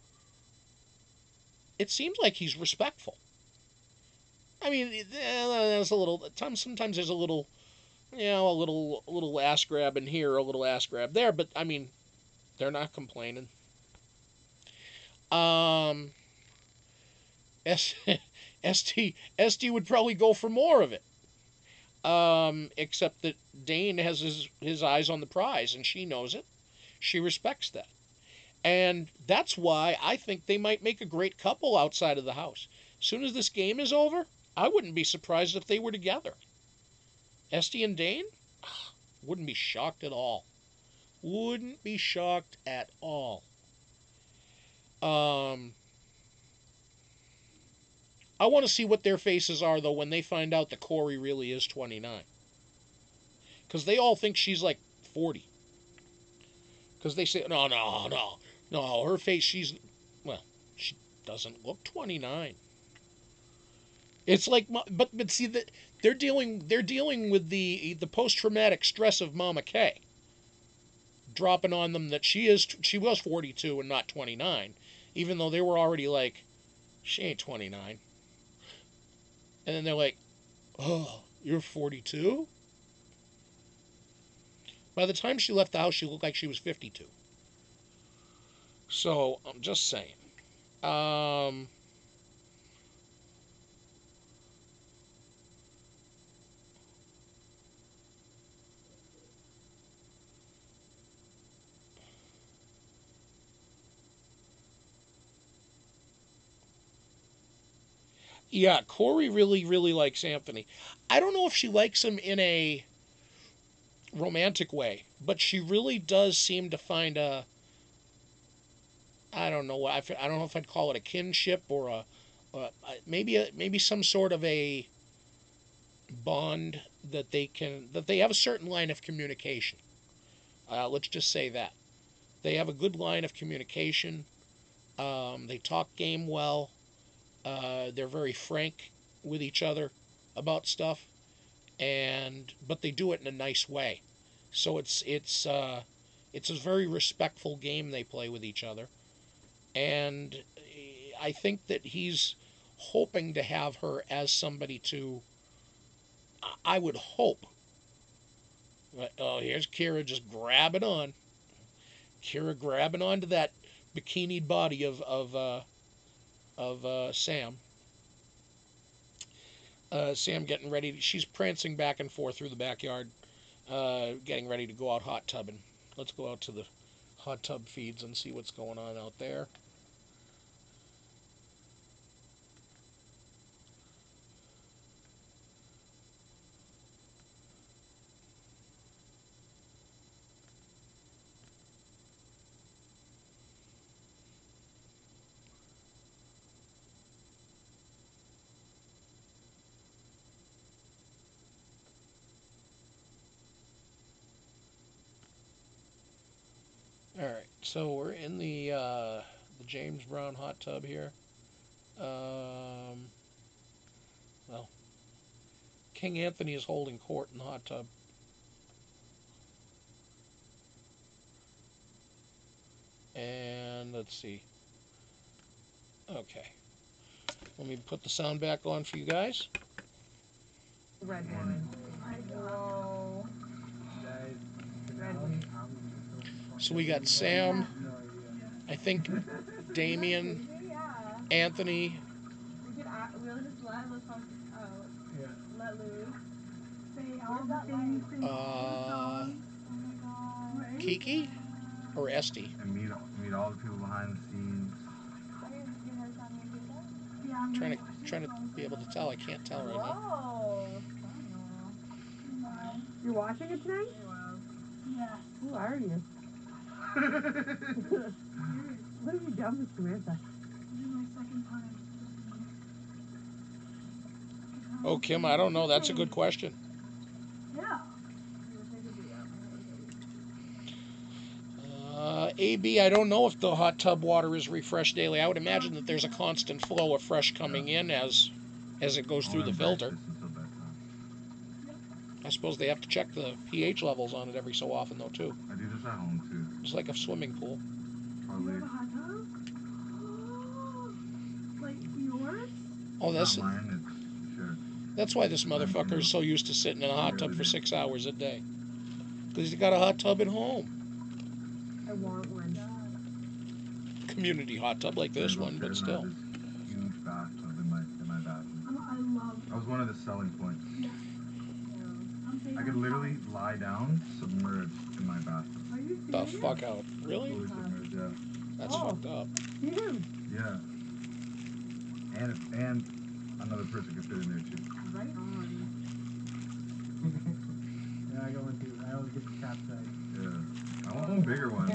it seems like he's respectful. I mean, there's a little, sometimes there's a little, a little ass grab in here, a little ass grab there, but I mean, they're not complaining. ST would probably go for more of it. Except that Dane has his eyes on the prize, and she knows it. She respects that. And that's why I think they might make a great couple outside of the house. As soon as this game is over, I wouldn't be surprised if they were together. Esty and Dane? Wouldn't be shocked at all. Wouldn't be shocked at all. I want to see what their faces are, though, when they find out that Cory really is 29. Because they all think she's like 40. Because they say, no, her face, she doesn't look 29. It's like, but see, they're dealing with the post-traumatic stress of Mama K. Dropping on them that she was 42 and not 29, even though they were already like, she ain't 29. And then they're like, oh, you're 42? By the time she left the house, she looked like she was 52. So, I'm just saying. Yeah, Cory really, really likes Anthony. I don't know if she likes him in a romantic way, but she really does seem to find I don't know if I'd call it a kinship or maybe some sort of a bond that they have a certain line of communication. Let's just say that they have a good line of communication. They talk game well. They're very frank with each other about stuff, but they do it in a nice way. So it's a very respectful game they play with each other, and I think that he's hoping to have her as somebody to. I would hope. Oh, here's Kiera just grabbing on. Kiera grabbing onto that bikinied body of Sam. Sam getting ready. She's prancing back and forth through the backyard, getting ready to go out hot tubbing. Let's go out to the hot tub feeds and see what's going on out there. All right, so we're in the James Brown hot tub here. Well, King Anthony is holding court in the hot tub. And let's see. Okay. Let me put the sound back on for you guys. Red one. Whoa. Red one. So we got Sam, I think Damien, Anthony. We'll just let loose. Let loose. Say all the things. Sing all the songs. Right? Kiki or Esty? And meet all the people behind the scenes. Yeah, I'm Trying to be able to tell. I can't tell right now. Whoa. You're watching it tonight? Yes. Who are you? What have you done with Samantha? This is my second time. Oh, Kim, I don't know. That's a good question. Yeah. AB, I don't know if the hot tub water is refreshed daily. I would imagine that there's a constant flow of fresh coming in as it goes through the filter. I suppose they have to check the pH levels on it every so often, though, too. I do this at home, too. It's like a swimming pool. You have a hot tub? Like yours? Oh, Not mine, it's shared. that's why this motherfucker is so used to sitting in a hot tub for 6 hours a day. Because he's got a hot tub at home. I want one. Community hot tub like this one, but still. This huge bathtub in my bathroom. I love That was one of the selling points. Yeah. I could literally lie down submerged in my bathroom. Are you The serious? fuck out. Really? Fully submerged, yeah. That's fucked up. Huge. Yeah. And another person could fit in there too. Right on. Yeah, I always get the capsize. Yeah. I want one bigger one.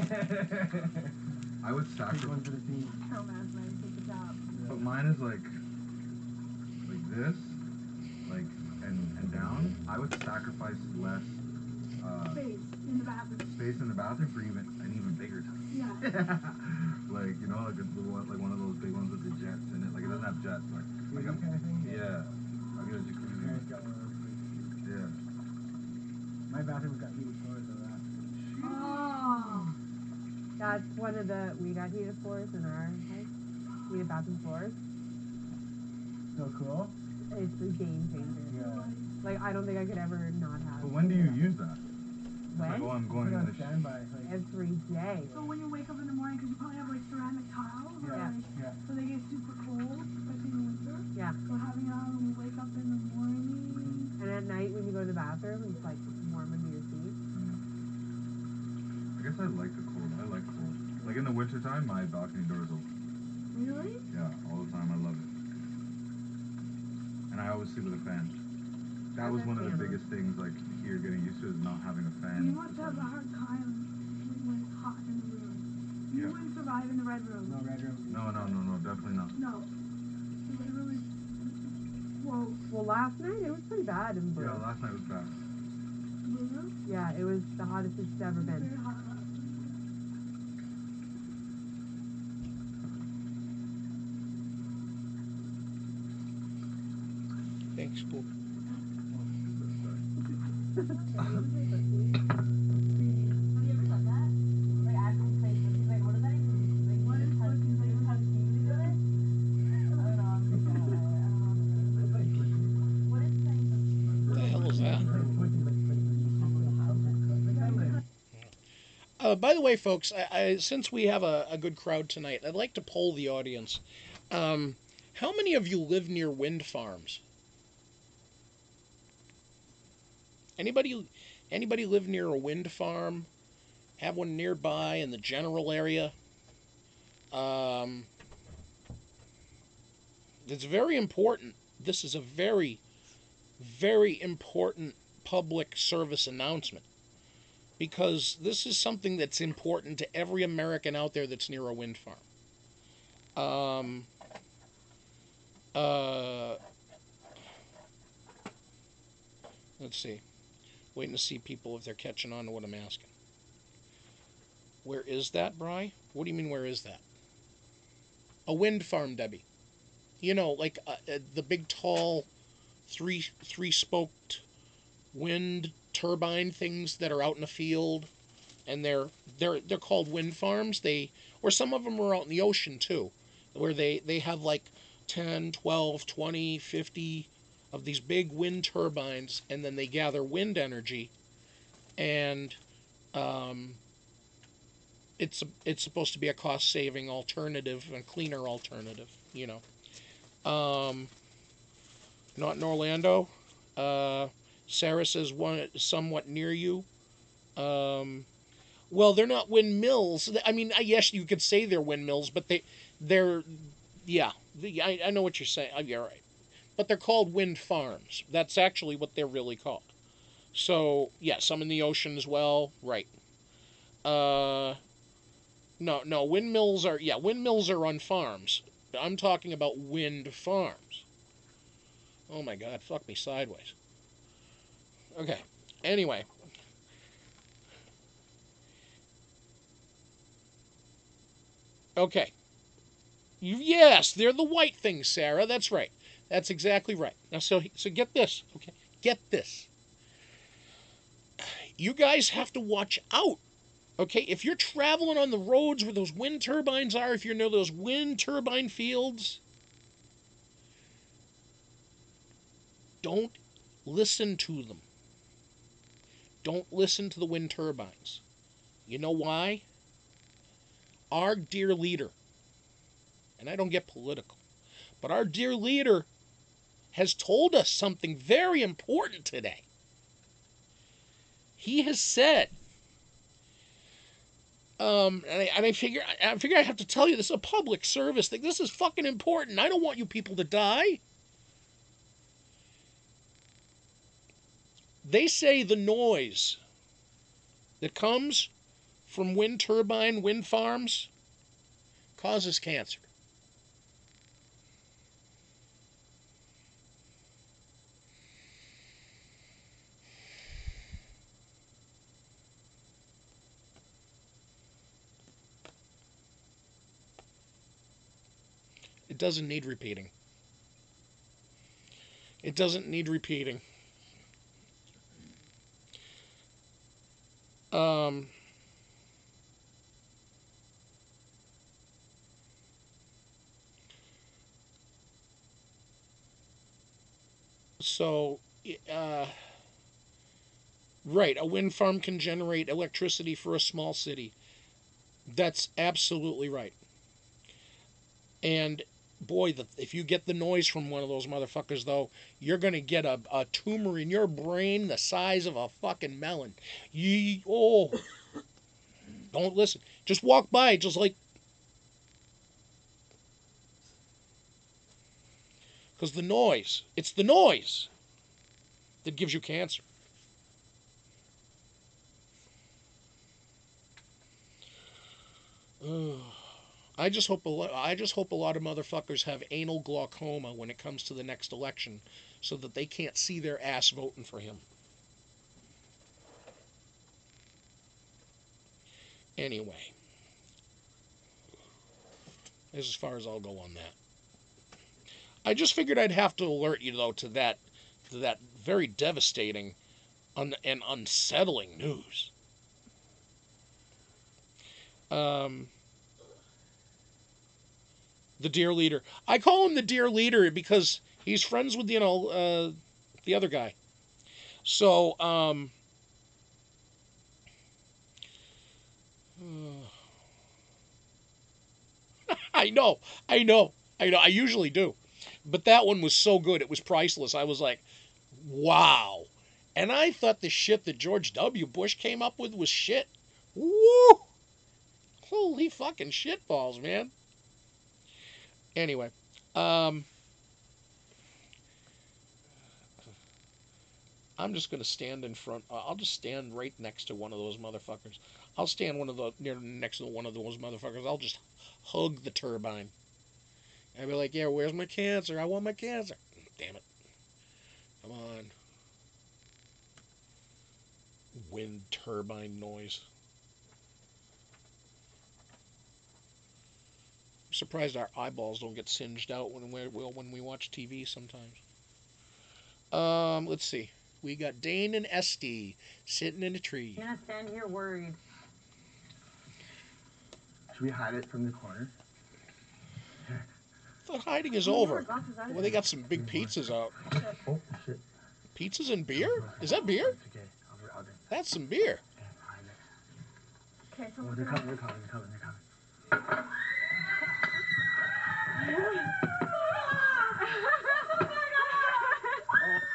I would Big sacrifice. one for the team. Tell Matt when I take the top. But mine is like this, like, and down, I would sacrifice less Space in the bathroom. space in the bathroom for an even bigger time. Yeah. Like, you know, like one of those big ones with the jets in it. Like, it doesn't have jets, like Jacuzzi kind of thing? yeah. I'll get a jacuzzi. Parents got one of those too. Yeah. My bathroom's got heated floors though. That. Oh. That's one of the, we got heated floors in our house. Heated bathroom floors. So cool. It's a game changer. Yeah. Like, I don't think I could ever not have. But when do you use that? When? Like, oh, I'm going Put it in on the standby. Like, Every day. So when you wake up in the morning, because you probably have like ceramic tiles, or Yeah. like, Yeah. so they get super cold, especially in the winter. Yeah. So having it on when you wake up in the morning. And at night when you go to the bathroom, it's like warm under your feet. I guess I like the cold. I like cold. Like in the wintertime, my balcony door is open. Really? Yeah, all the time. I love it. And I always sleep with a fan. That was one of the biggest things, like, here getting used to is not having a fan. You must have a hard time when it's hot in the room. You Yeah. wouldn't survive in the red room. no red room. No, definitely not. No. The red room is. Whoa. Well, last night it was pretty bad in Blue. Yeah, last night was bad. Blue room? Yeah, it was the hottest it's ever It's been. very hot last night. Thanks, Boo. The hell is that? By the way, folks, since we have a good crowd tonight, I'd like to poll the audience. How many of you live near wind farms? Anybody live near a wind farm? Have one nearby in the general area? It's very important. This is a very, very important public service announcement, because this is something that's important to every American out there that's near a wind farm. Let's see. Waiting to see people if they're catching on to what I'm asking. Where is that, Bri? What do you mean, where is that? A wind farm, Debbie. You know, like the big, tall, three-spoked wind turbine things that are out in the field, and they're called wind farms. Or some of them are out in the ocean too, where they have like 10, 12, 20, 50 of these big wind turbines, and then they gather wind energy, and it's supposed to be a cost-saving alternative and cleaner alternative, you know. Not in Orlando. Sarah says one somewhat near you. Well, they're not windmills. I mean, yes, you could say they're windmills, but they're yeah. I know what you're saying. You're right. But they're called wind farms. That's actually what they're really called. So, yeah, some in the ocean as well. Right. No, windmills are on farms. I'm talking about wind farms. Oh my God, fuck me sideways. Okay, anyway. Okay. Yes, they're the white things, Sarah. That's right. That's exactly right. Now, so get this, okay? Get this. You guys have to watch out, okay? If you're traveling on the roads where those wind turbines are, if you're near those wind turbine fields, don't listen to them. Don't listen to the wind turbines. You know why? Our dear leader, and I don't get political, but our dear leader has told us something very important today. He has said, and I figure I have to tell you, this is a public service thing. This is fucking important. I don't want you people to die. They say the noise that comes from wind farms causes cancer. doesn't need repeating. It doesn't need repeating. So, right, a wind farm can generate electricity for a small city. That's absolutely right. And boy, if you get the noise from one of those motherfuckers, though, you're going to get a tumor in your brain the size of a fucking melon. Don't listen. Just walk by, just like... Because the noise, it's the noise that gives you cancer. I just hope a lot of motherfuckers have anal glaucoma when it comes to the next election, so that they can't see their ass voting for him. Anyway, this is as far as I'll go on that. I just figured I'd have to alert you, though, to that very devastating and unsettling news. The dear leader. I call him the dear leader because he's friends with, the other guy. So, I know. I usually do. But that one was so good. It was priceless. I was like, wow. And I thought the shit that George W. Bush came up with was shit. Woo! Holy fucking shitballs, man. Anyway, I'm just going to stand in front. I'll just stand right next to one of those motherfuckers. I'll stand next to one of those motherfuckers. I'll just hug the turbine. I'll be like, yeah, where's my cancer? I want my cancer. Damn it. Come on. Wind turbine noise. I'm surprised our eyeballs don't get singed out when we watch TV sometimes. Let's see. We got Dane and Esty sitting in a tree. I'm gonna stand here worried. Should we hide it from the corner? I thought hiding is over. Well, they got some big pizzas out. Oh, shit. Pizzas and beer? Is that beer? It's okay. I'll drink. That's some beer. Okay, so Oh, they're coming.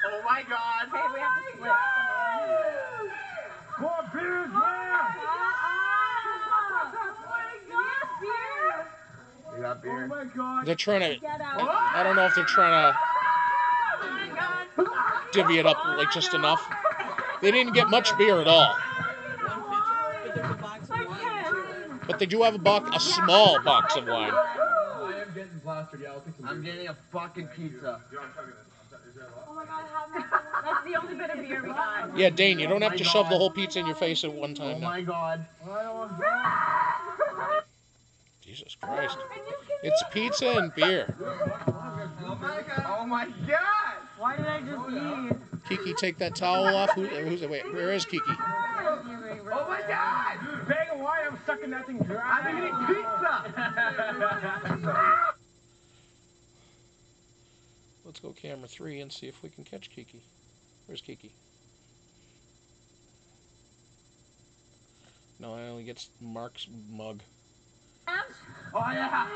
Oh my god! hey, we have to split. More beers, man! We got beer. Oh my god. They're trying to... Get out. I don't know if they're trying to Oh my god. divvy it up like just enough. They didn't get much beer at all. But they do have a small box of wine. I am getting plastered. Yeah, I'll take some. I'm getting a fucking pizza. Yeah, I'm chugging it. Is that a lot? Oh my god, that's the only bit of beer we got. Yeah, Dane, you don't have to shove the whole pizza in your face at one Oh time now. my god. Jesus Christ. It's pizza and beer. Oh my god! Why did I just leave? Kiki, take that towel off. Wait, where is Kiki? Oh my god! Bag of wine, I'm sucking that thing dry. I'm eating pizza! Let's go camera 3 and see if we can catch Kiki. Where's Kiki? No, I only get Mark's mug. Oh yeah!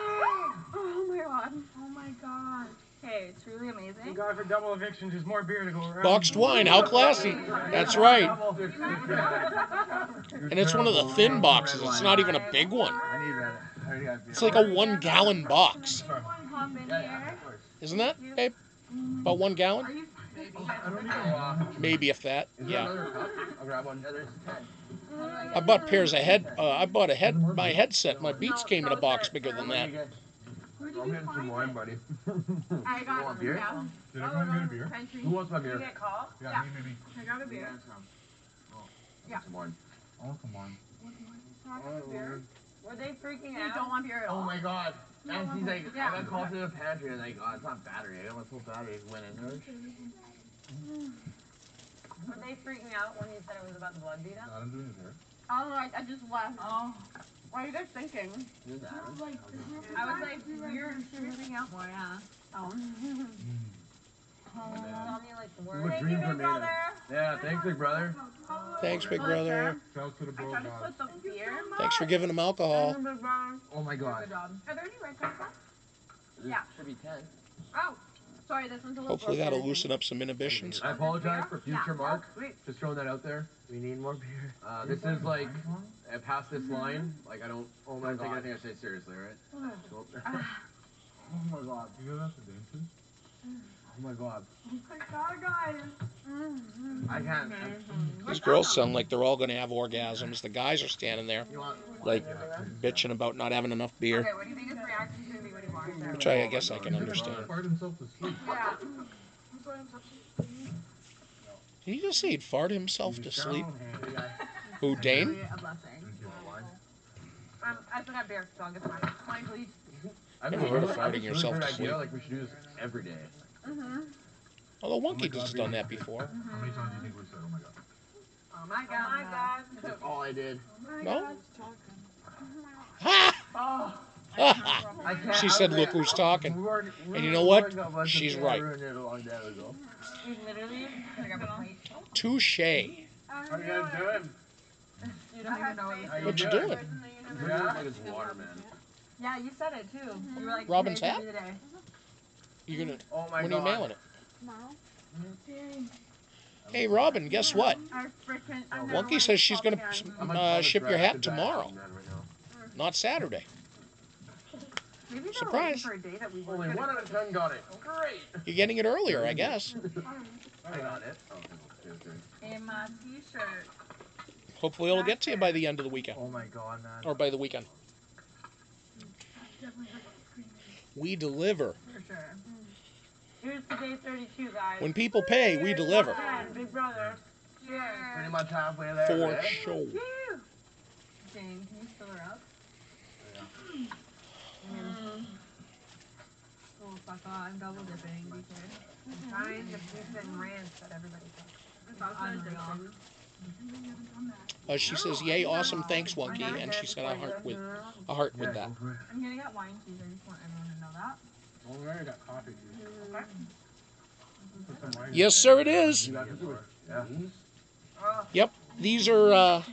Oh my god. Oh my god. Hey, it's really amazing. Thank God for double evictions, there's more beer to go around. Boxed wine, how classy. That's right. And it's one of the thin boxes. It's not even a big one. I need that. I already got beer. It's like a 1 gallon box. Hop in here. Isn't that, babe? About 1 gallon? I don't need Maybe if that. Yeah. I'll grab one. Yeah, there's 10. I bought pairs of my headset. My Beats came in a box bigger than that. I'm getting some wine, buddy. I got want beer? Yeah. Did everyone get a beer? Country. Who wants my beer? You get call? Yeah, me. I got a beer. Oh, Yeah. some wine. Oh, come on. Have a beer. Were they freaking You out? don't want beer at all. Oh my god. And she's like, Yeah. I got called to the pantry and like, oh, it's not battery. I got my full battery. Went in there. Were they freaking out when you said it was about the blood beat up? I'm doing his hair. Oh, I just left. Oh. What are you guys thinking? Who's that? I was like, you're freaking out more, yeah. Oh. Tell me like the What word. dream for me? Yeah, thanks, big brother. Thanks, big brother. Shouts to the I bro tried to God. split the beer. Thanks for giving him alcohol. Oh my god. Good job. Are there any red cards left? Yeah. Should be 10. Oh. Sorry, this one's a little Hopefully broken. that'll loosen up some inhibitions. I apologize for future Yeah. Mark. Oh, sweet. Just throwing that out there. We need more beer. This is like, past this line, like I don't take anything I say seriously, right? So, oh my god. You know that's the Dane too? Oh my god. Oh my god, guys. I can't. These girls sound like they're all going to have orgasms. The guys are standing there, You want? like, bitching about not having enough beer, Okay, what do you think his reaction's going to be when he walks out? which I guess I can understand. Fired himself to sleep. Yeah. Did he just say he'd fart himself to sleep? Yeah. Who, Dane? Really a blessing. I still got beer, so I'll get some mine. Mine, please. I've Never heard of I've farting yourself really to good idea, sleep. like we should do this every day. Although Wonky has done that before. How many times do you think we said, oh my god? Oh my god. Oh my god. That's all I did. No? Ha! I can't. She said, look who's talking. And you know what? She's right. I ruined it a long time ago. We literally could have got a plate. Touche. How you guys doing? You don't even know what How What you doing? doing? Yeah. Like it's water, man. Yeah, you said it too. You were like, Robin's today's hat? gonna be the day. You gonna? Oh my When are you god. mailing it? Hey, Robin, guess what? I freaking. Wonky says she's gonna ship your hat tomorrow, not Saturday. Maybe they're Surprise. waiting for a day that we Only were 1 out of 10 got it. Great. You're getting it earlier, I guess. I got it. Oh, okay. in my t-shirt. Hopefully it'll get to you by the end of the weekend, Oh my god, man. or by the weekend. We deliver. For sure. Here's to day 32, guys. When people pay, we deliver. Big brother. Cheers. Pretty much halfway there. For right? sure. Jane, can you fill her up? Oh, fuck off. I'm double dipping. Be good. I'm trying to beef and ranch that everybody thinks. It's also unreal. She says, "Yay, awesome, thanks, Wonky," and she said, "A heart with Yeah, that." go for it. I'm gonna get wine cheese. I just want everyone to know that. Oh, we already got coffee. Okay. Put some wine in Yes, there. sir, it is. You got to do it. Yeah. Yep, these are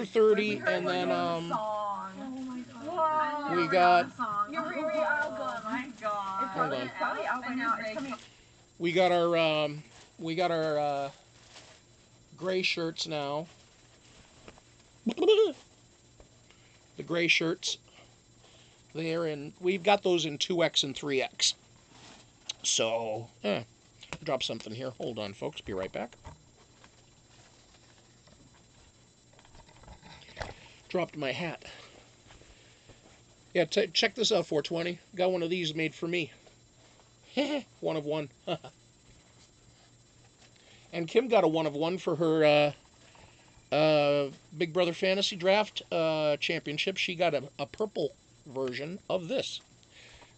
30, and then Song. Oh my god. we got Song. Your Riri album. Oh my god. It's probably, on. it's probably out by now. It's coming. we got our gray shirts now. The gray shirts. We've got those in 2X and 3X. So, drop something here. Hold on, folks. Be right back. Dropped my hat. Yeah, check this out, 420. Got one of these made for me. One of one. And Kim got a one of one for her Big Brother Fantasy Draft Championship. She got a purple version of this.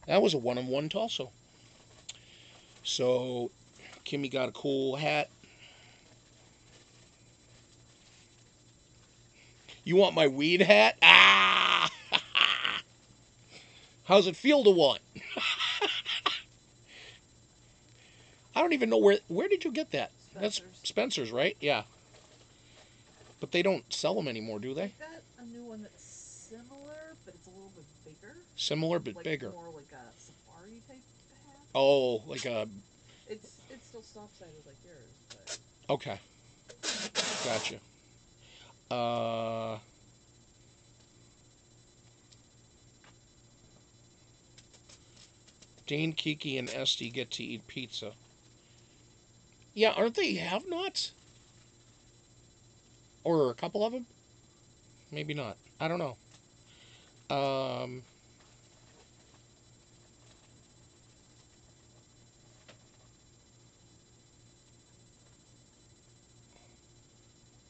That was a one of one also. So, Kimmy got a cool hat. You want my weed hat? Ah! How's it feel to want? I don't even know where did you get that? That's Spencer's, right? Yeah. But they don't sell them anymore, do they? Got a new one that's similar, but it's a little bit bigger. Similar but Like bigger. more like a safari type hat. Oh, like a... It's still soft-sided like yours, but Okay. Gotcha. Dane, Kiki, and Esty get to eat pizza. Yeah, aren't they have-nots? Or a couple of them? Maybe not. I don't know.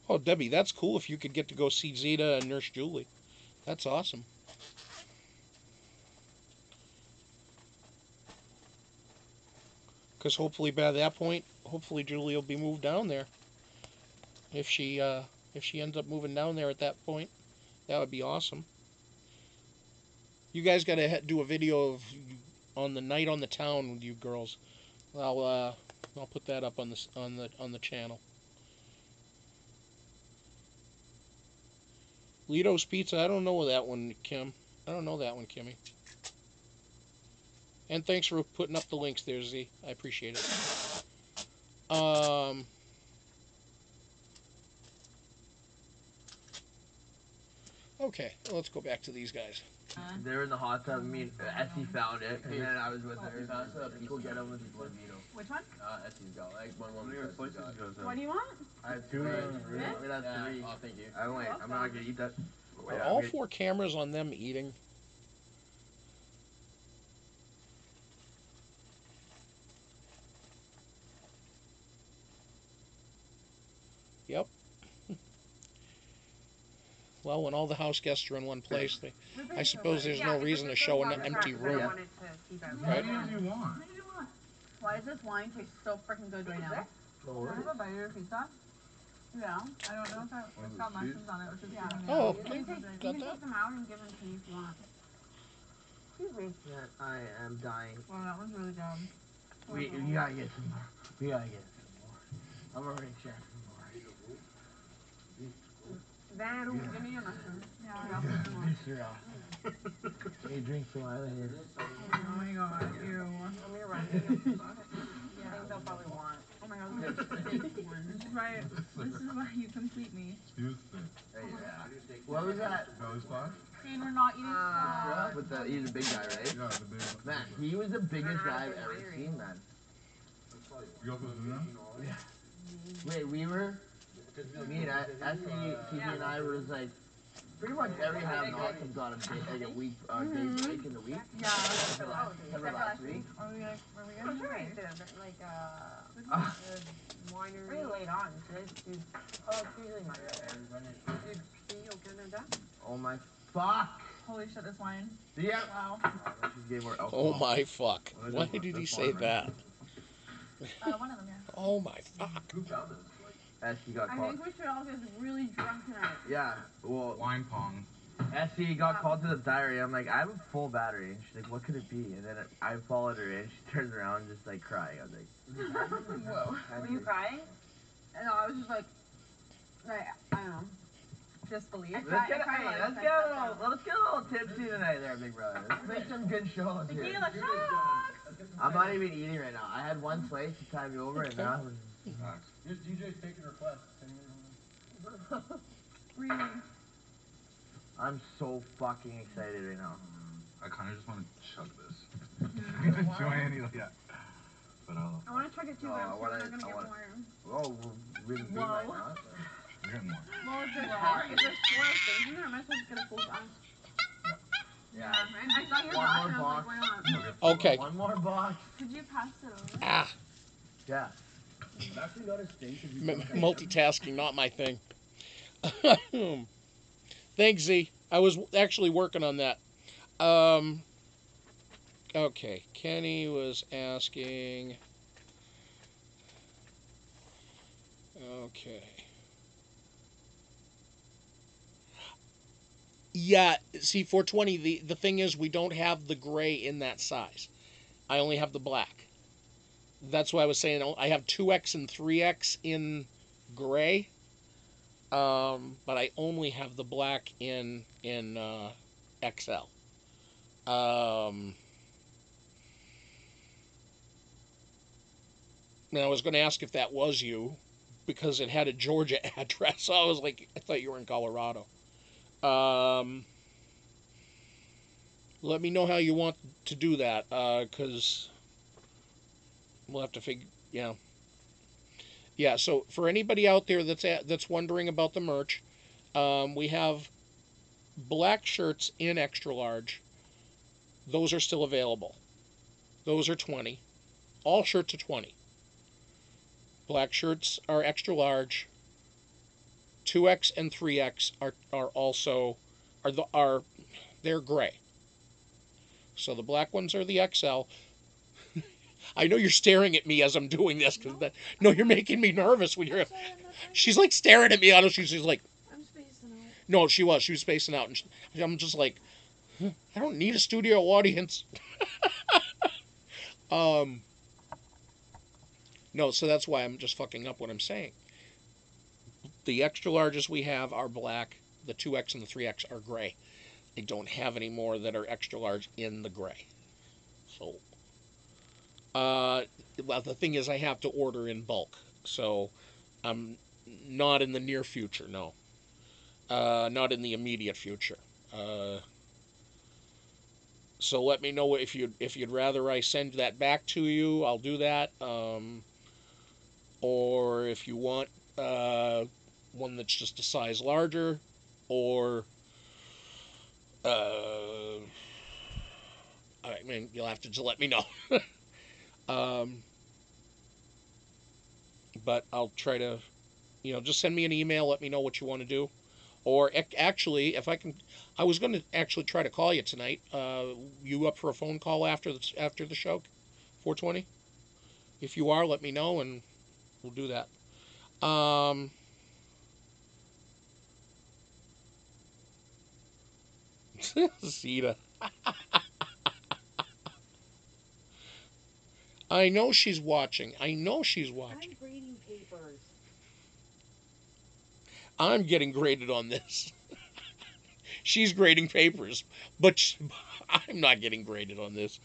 Oh, Debbie, that's cool if you could get to go see Zeta and Nurse Julie. That's awesome. Because hopefully by that point, hopefully Julie will be moved down there. If she ends up moving down there at that point, that would be awesome. You guys got to do a video of on the night on the town with you girls. I'll put that up on the channel. Lito's Pizza. I don't know that one, Kim. I don't know that one, Kimmy. And thanks for putting up the links there, Z. I appreciate it. Okay, let's go back to these guys. They were in the hot tub. Me and Essie found it, and then I was with her. Go get them with blood veto. Which one? Essie's got like one woman. What do you want? I have two. We have three. Oh, thank you. I'm not gonna eat that. Are all 4 cameras on them eating? Yep. Well, when all the house guests are in one place, I suppose there's no reason to show an empty room. What do you want? Why does this wine taste so freaking good right now? Can I have a bite of your pizza? Yeah. I don't know if it's got mushrooms on it, which is Oh, you okay. can take them out and give them to me if you want. Excuse me. I am dying. Well, that one's really dumb. We gotta get some more. We gotta get some more. I'm already checking more. Give me your mushrooms. Yeah, I'll put them on. Hey, drink some out of here. Oh my god, ew. I'm gonna run. I think they'll probably want. Oh my god, this is a big one. This is why you complete me. Excuse me. Hey, what was that? Belly spot? Dane, we're not eating He's a big guy, right? Yeah, the big one. Man, he was the biggest guy I've ever seen, man. You also do that? Yeah. Wait, we were... Me and Essie, TV and I were just like... Pretty much every have-nots have got a week, day break in the week. Yeah. Except for last week. Are we gonna try it? Winery. Really late on. It's usually Monday. Oh my fuck! Holy shit, this wine. Yeah. Wow. Oh my fuck. Why did he say that? One of them, yeah. Oh my fuck. Who found this? Essie got called. I think we should all get really drunk tonight. Yeah, well... Wine pong. Essie got called to the diary. I'm like, I have a full battery. And she's like, what could it be? And then I followed her in. She turns around just like crying. I was like... Whoa. Were you crying? No, I was just like, I don't know. Disbelief. Let's get a little tipsy tonight there, big brother. Let's make some good shows here. Tequila shots! I'm not even eating right now. I had one slice to time you over, and now... Just DJ's taking requests. Really? I'm so fucking excited right now. I kind of just want to chug this. Enjoy any of that. But I want to chug it too, but I'm sure we're not going to get more. Oh, we're really big right now. We're getting more. Well, if there's 4 things in there, I might as well just get a full glass. Yeah. I saw your glass and I was like, why not? Okay. One more box. Could you pass it over? Ah. Yeah. I've actually got a stink. Multitasking, not my thing. Thanks, Z. I was actually working on that. Okay. Kenny was asking... Okay. Yeah, see, 420, the thing is we don't have the gray in that size. I only have the black. That's why I was saying I have 2X and 3X in gray, but I only have the black in XL. Now I was going to ask if that was you, because it had a Georgia address. So I was like, I thought you were in Colorado. Let me know how you want to do that, because we'll have to figure, yeah. So for anybody out there that's wondering about the merch, we have black shirts in extra large. Those are still available. Those are 20. All shirts are 20. Black shirts are extra large. 2X and 3X are also they're gray. So the black ones are the XL. I know you're staring at me as I'm doing this because no, you're making me nervous when you're. She's like staring at me. I know she's like. I'm spacing out. No, she was spacing out, and I'm just like, I don't need a studio audience. No, so that's why I'm just fucking up what I'm saying. The extra larges we have are black. The 2X and the 3X are gray. I don't have any more that are extra large in the gray. So, well, the thing is, I have to order in bulk. So, I'm not in the near future. No, not in the immediate future. So let me know if you'd rather I send that back to you. I'll do that. Or if you want one that's just a size larger, or I mean, you'll have to just let me know. But I'll try to, just send me an email. Let me know what you want to do. Or actually, if I can, I was going to actually try to call you tonight. You up for a phone call after the show, 4:20? If you are, let me know and we'll do that. Zeta. I know she's watching. I'm grading papers. I'm getting graded on this. She's grading papers, but I'm not getting graded on this.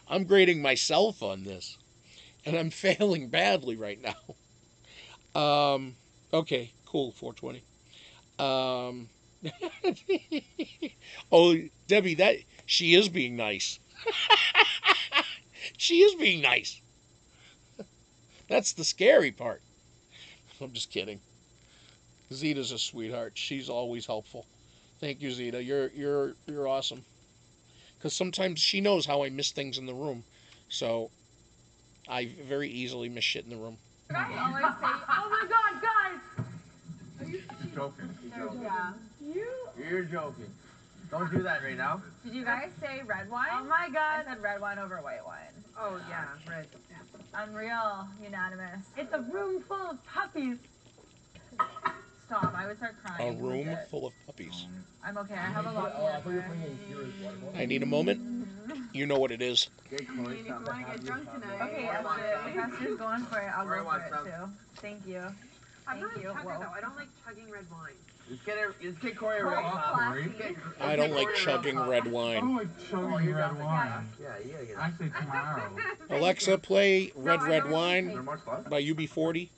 I'm grading myself on this, and I'm failing badly right now. Okay, cool, 420. Oh, Debbie, she is being nice. She is being nice. That's the scary part. I'm just kidding. Zeta's a sweetheart. She's always helpful. Thank you, Zeta. You're awesome. Because sometimes she knows how I miss things in the room, so I very easily miss shit in the room. I always say, oh my god, guys! She's joking. Yeah. You're joking. Don't do that right now. Did you guys say red wine? Oh my god. I said red wine over white wine. Oh, yeah, red. Yeah. Unreal. Unanimous. It's a room full of puppies. Stop. I would start crying. A room full of puppies. I'm okay. I have a lot Oh, I thought you were more. bringing Kyra's water bottle. I need a moment. You know what it is. Get Cory, If you want to get drunk tonight. Okay, Esther's going for it. I'll go for it too. Thank you. I'm not a Thank you. chugger, Whoa. though. I don't like chugging red wine. Let's get Cory a red Classy. I don't like chugging red I wine. don't like chugging red wine. Yeah, you gotta get I say tomorrow. Alexa, play Red Red Is there Wine much left? by UB40.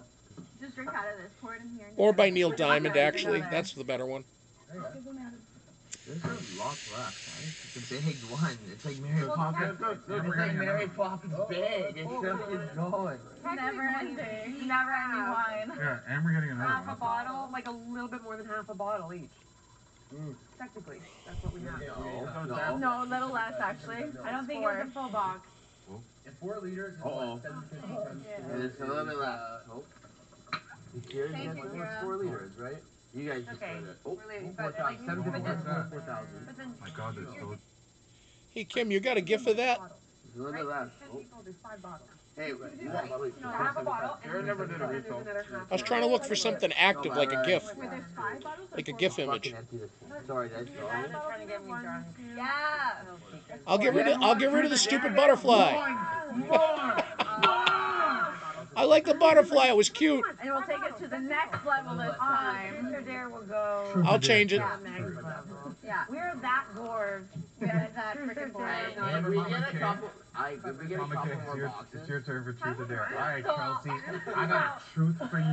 Just drink out of this. Pour it in here. Or by Neil Diamond, actually. That's the better one. There's lots left, right? It's a big one. It's like Mary Poppins. Good. It's like Mary Poppins big. It's just keeps going. Never ending. Never ending wine. Yeah, and we're getting another Half a one. bottle, like a little bit more than half a bottle each. Technically, that's what we have. No. No, a little less actually. I don't think it was a full box. In 4 liters, it's Uh-oh. what, 750 times There's a little bit left. Oh. Here's Thank you, what's Kiera. 4 liters, right? You guys just Okay. said it. Oh, We're leaving, 4,000. but, 750 like, times 4,000. But then My God, that's so. Hey, Kim, you got a gift for that? There's a little bit left. 10 people, there's 5 bottles. Hey, No, half a bottle, and Kiera then never there's did a refill. another half. I was trying to look for something active, like a GIF. Were there 5 bottles? Like a GIF image. Fucking empty this one. Sorry, that's Trying to get me drunk. Yeah. I'll get rid of the stupid butterfly. I like the butterfly. It was cute. And we'll take it to the next level this time. Mr. Dare will go. I'll change it. next level. Yeah. We're that bored. We're that freaking bored. And we get a couple. We get a Mama couple Kay, more boxes. it's your turn for truth or dare. All right, Chelsea, I got truth for you.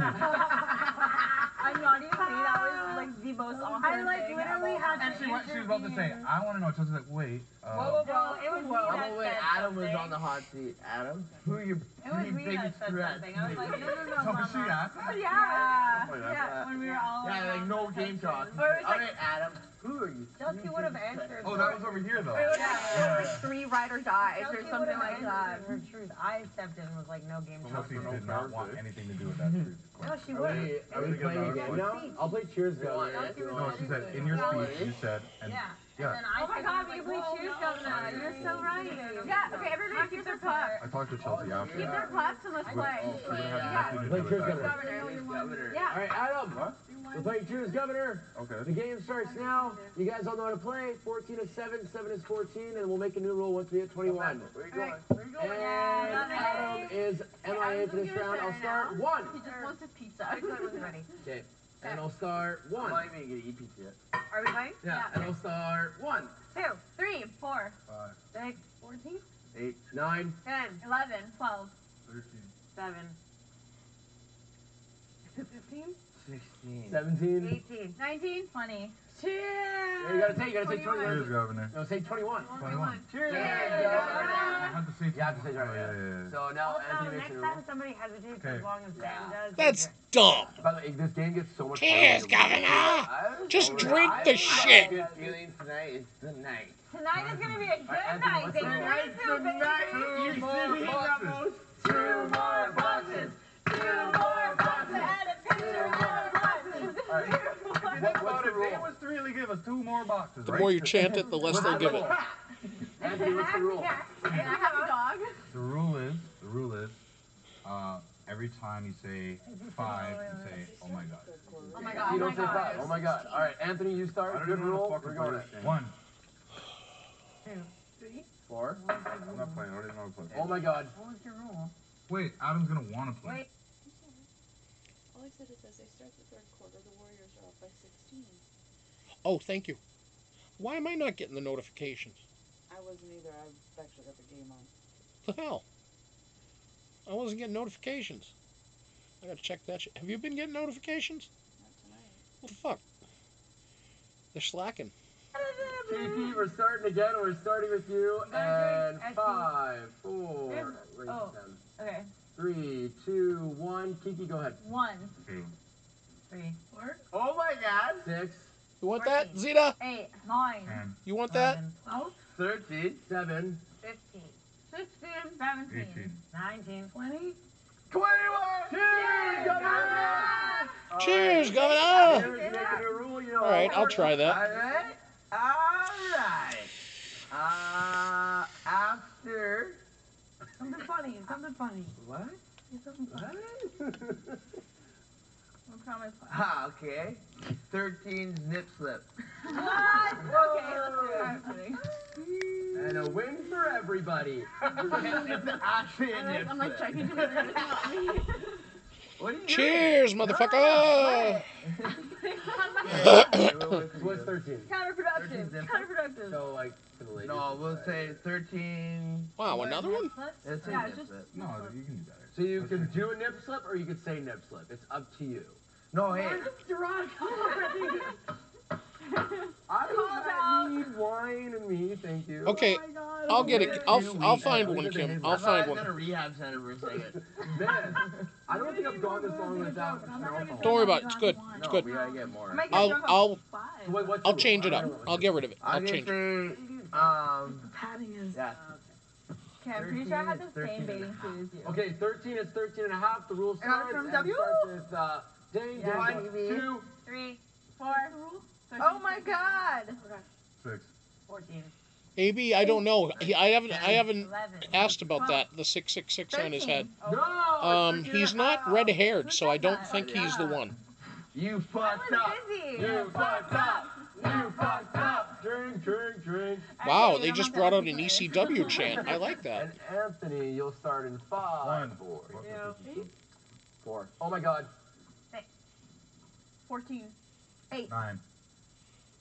I'm not even kidding. That was like the most awkward I like thing literally ever. had to Actually, what she was about to say, I want to know. Chelsea's like, wait. Whoa, it was me I'm that gonna wait. said Adam was something. on the hot seat. Adam, who are you? It was me that said something. I was like, no, So mama. she asked. Yeah. When we were all Yeah, like no game talk. Or it was All like- right, Adam, who are you? Chelsea would have answered. Oh, that was over here though. It was like 3 ride or dies or something like that. For truth, I stepped in and was like, no game talk. Chelsea did not want anything to do with that truth. No, she Are wouldn't. we playing again now? I'll play Cheers. No, she said in your speech you said, and Yeah. And then I Oh my God, we can play choose governor. You're so right. Yeah, okay, everybody keep their pucks. I talked to Chelsea after. Keep their pucks and let's play. We're gonna have Yeah. nothing to Play do choose with that. governor. Yeah. All right, Adam. What? We're playing choose governor. Okay. The game starts now. You guys all know how to play. 14 is 7, 7 is 14, and we'll make a new rule once we hit 21. Where you going? And Adam is MIA for this round. I'll start 1. He just wants his pizza. Ready. Okay. And I'll start 1. I'm not even gonna eat pizza yet. Are we playing? Yeah. And I'll start 1, 2, 3, 4, 5, 6, 14, 8, 9, 10, 11, 12, 13, 7, 15, 16. 17. 18, 19, 20. Cheers! Yeah, you gotta say 21. Cheers, Governor. No, say 21. 21. Cheers. I had to say You have to say 21. right. Yeah. So now Also, Anthony makes next a time rule. somebody hesitates Okay. as long as Sam does. That's dumb. By the way, this game gets so much Cheers, fun. Governor. Just drink the I shit. have good feelings tonight. It's the night. Tonight is gonna be a good Anthony, night. what's They the need night? to, baby. Two more boxes. 2 more boxes. 2 more boxes. Add a picture of boxes. What's the rule? They was to really give us 2 more boxes, The right? more you chant it, the less they'll give it. Anthony, what's the rule? Can I have a dog? The rule is, every time you say 5, you say, oh my god. Oh my god. You Oh don't my say 5. god. Oh my god. All right, Anthony, you I start. don't Good even know rule. what the We're fuck going it at is. 1. 2, 3. 4. I'm not playing. I don't even know how to play. Oh my god. What was your rule? Wait, Adam's gonna want to play. Wait. All I said is as they start the third quarter, the Warriors are up by 16. Oh, thank you. Why am I not getting the notifications? I wasn't either. I've actually got the game on. What the hell? I wasn't getting notifications. I gotta check that shit. Have you been getting notifications? Not tonight. What the fuck? They're slacking. TP, we're starting again. We're starting with you. And 5, 4. Oh. Okay. 3, 2, 1. Kiki, go ahead. 1, Okay. 3, 4, Oh my god. 6, You want that, Zeta? 8, 9, 10, You want that? 12, 13. 7, 15, 16, 17, 18. 19, 20. 21. Cheers, Governor! Cheers, Governor! Here's making a rule, you know. All right, I'll try that. Alright. Alright. After. Something funny. Something funny. What? Something funny. I promise. Ah, okay. 13's nip slip. What? Okay, let's do it. I'm kidding. And a win for everybody. It's actually a nip I'm like slip. checking to make sure it's not me. What are you Cheers, motherfucker! What's 13? Counterproductive. Counterproductive. So, like, for the ladies. No, we'll say 13. Wow, another one? Let's say Yeah, nip it's just slip. No, you can do that. So you can do a nip slip or you could say nip slip. It's up to you. No, hey. I need wine and me, thank you. Okay, I'll get it. I'll find one, Kim. I'll find I was in a one. rehab center for a second. Man, I don't think I've gone this long without snow. Don't worry about it. It's good. It's No, good. we gotta get more. I'll So wait, what's I'll your change it rule? up. I'll get rid of it. I'm I'll gonna change it. say, Padding is. yeah. Okay, I'm pretty sure I had the 13 same bathing suit as you. Okay, 13 is 13 and a half. The rule I got it starts from and W? starts with Dane. Yeah, Dane goes baby. 2. 3, 4. Oh my god! 6. 14. AB, I don't know. I haven't 11. asked about that. The 666 on his head. No! He's not red-haired, so I don't think he's the one. You I fucked was up. busy. You fucked up! You fucked up! Drink, drink, drink. Wow, Okay, they I'm just not brought that out an ECW chant. I like that. And Anthony, you'll start in 5, 1. 4. 4. Oh my god. 14. 8. 9.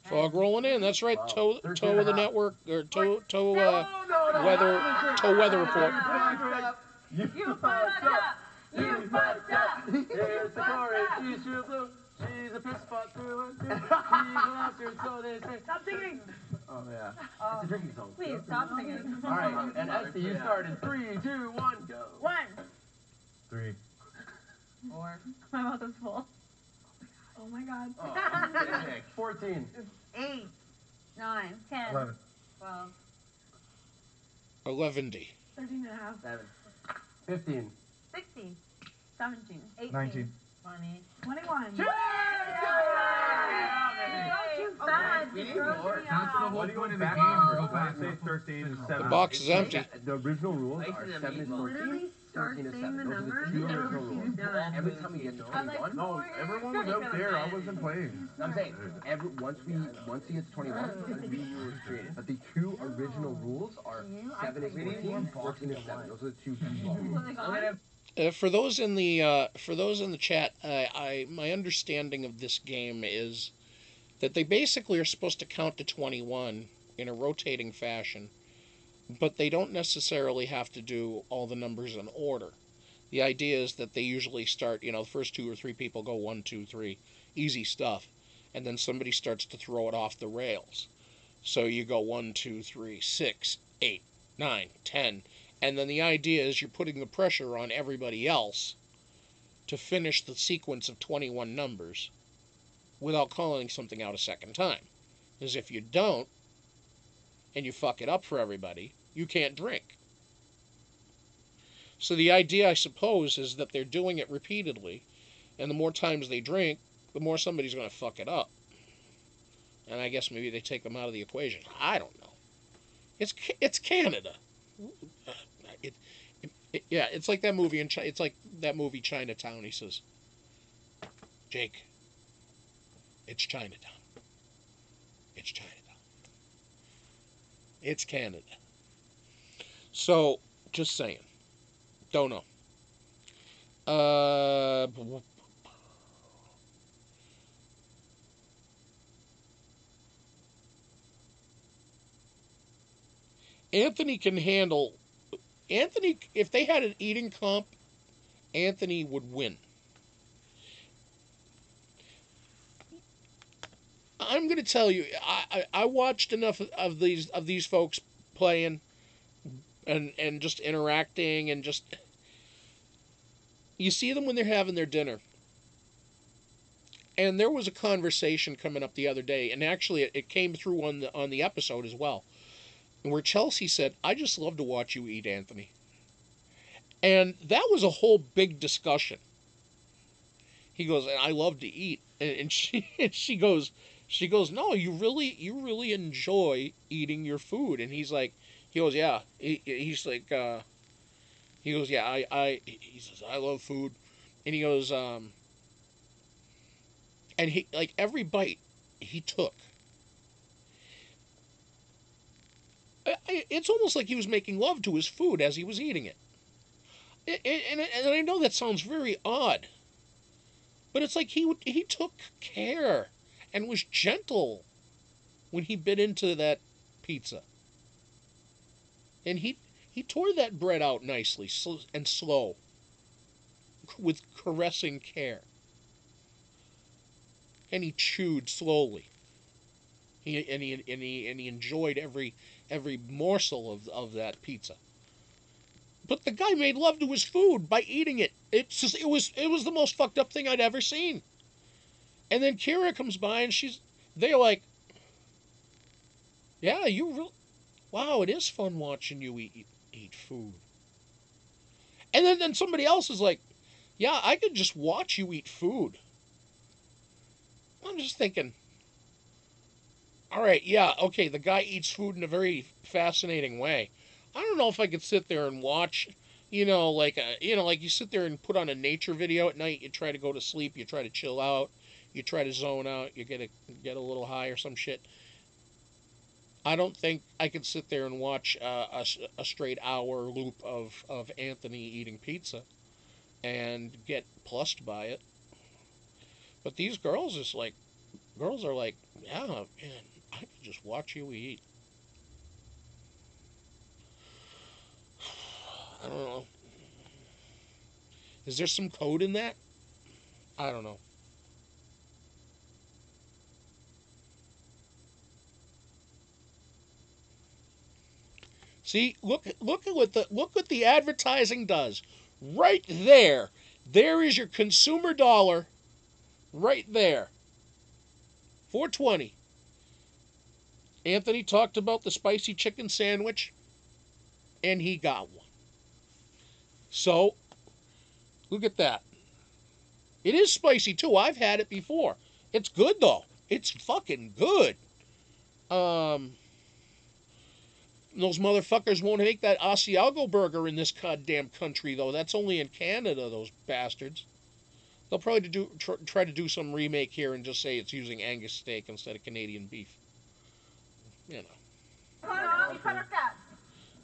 Fog rolling in. That's right. Wow. Toe 13 of the and a half. network or toe No, weather report. You You fucked up! You fucked up! Here's the Cory, she's real blue. She's a piss pot through and through. She's a monster, so they say. Stop singing! Oh yeah. It's a drinking song. Please, stop singing. Alright, and Esty, you start in 3, 2, 1, go. 1. 3. 4. My mouth is full. Oh my god. Oh, sick. 14. 8. 9. 10. 11. 12. 11. 13 and a half. 7. 15. 16. 17. 18. 19. 20. 21. Yeah! We need more. That's the whole point of the game. Go back, say 13 and 7. The box is empty. The original rules are 7 is 14, 14 is 7. Those are the 2 original rules. Every time we get to 21, No, everyone was out there. I wasn't playing. I'm saying, once he gets 21, a new rule is created. But the 2 original rules are 7 is 14, 14 is 7. Those are the 2 rules. For those in the chat, my understanding of this game is that they basically are supposed to count to 21 in a rotating fashion, but they don't necessarily have to do all the numbers in order. The idea is that they usually start, the first 2 or 3 people go 1, 2, 3, easy stuff, and then somebody starts to throw it off the rails. So you go 1, 2, 3, 6, 8, 9, 10, and then the idea is you're putting the pressure on everybody else to finish the sequence of 21 numbers without calling something out a second time. Because if you don't, and you fuck it up for everybody, you can't drink. So the idea, I suppose, is that they're doing it repeatedly, and the more times they drink, the more somebody's going to fuck it up. And I guess maybe they take them out of the equation. I don't know. It's Canada. Yeah, it's like that movie it's like that movie Chinatown. He says, Jake, it's Chinatown. It's Chinatown. It's Canada. So, just saying. Don't know. Anthony, if they had an eating comp, Anthony would win. I'm going to tell you, I watched enough of these folks playing and just interacting and just, you see them when they're having their dinner. And there was a conversation coming up the other day, and actually it came through on the episode as well, where Chelsea said, "I just love to watch you eat, Anthony." And that was a whole big discussion. He goes, "And I love to eat," and she goes, "No, you really enjoy eating your food." And he goes, "Yeah." He's like, he goes, "Yeah, he says, I love food." And he goes, and he, like, every bite he took, it's almost like he was making love to his food as he was eating it. And I know that sounds very odd, but it's like he took care and was gentle when he bit into that pizza. And he tore that bread out nicely and slow, with caressing care. And he chewed slowly. He enjoyed every morsel of that pizza. But the guy made love to his food by eating it. It was the most fucked up thing I'd ever seen. And then Kiera comes by and they're like, "Yeah, wow, it is fun watching you eat food." And then somebody else is like, "Yeah, I could just watch you eat food." I'm just thinking, all right, yeah, okay, the guy eats food in a very fascinating way. I don't know if I could sit there and watch, like you sit there and put on a nature video at night. You try to go to sleep. You try to chill out. You try to zone out. You get a little high or some shit. I don't think I could sit there and watch a straight hour loop of Anthony eating pizza and get plussed by it. But these girls are like, "Yeah, man, I could just watch you eat." I don't know. Is there some code in that? I don't know. See, look at what the advertising does. Right there. There is your consumer dollar. Right there. $4.20. Anthony talked about the spicy chicken sandwich, and he got one. So, look at that. It is spicy too. I've had it before. It's good though. It's fucking good. Those motherfuckers won't make that Asiago burger in this goddamn country, though. That's only in Canada, those bastards. They'll probably try to do some remake here and just say it's using Angus steak instead of Canadian beef. You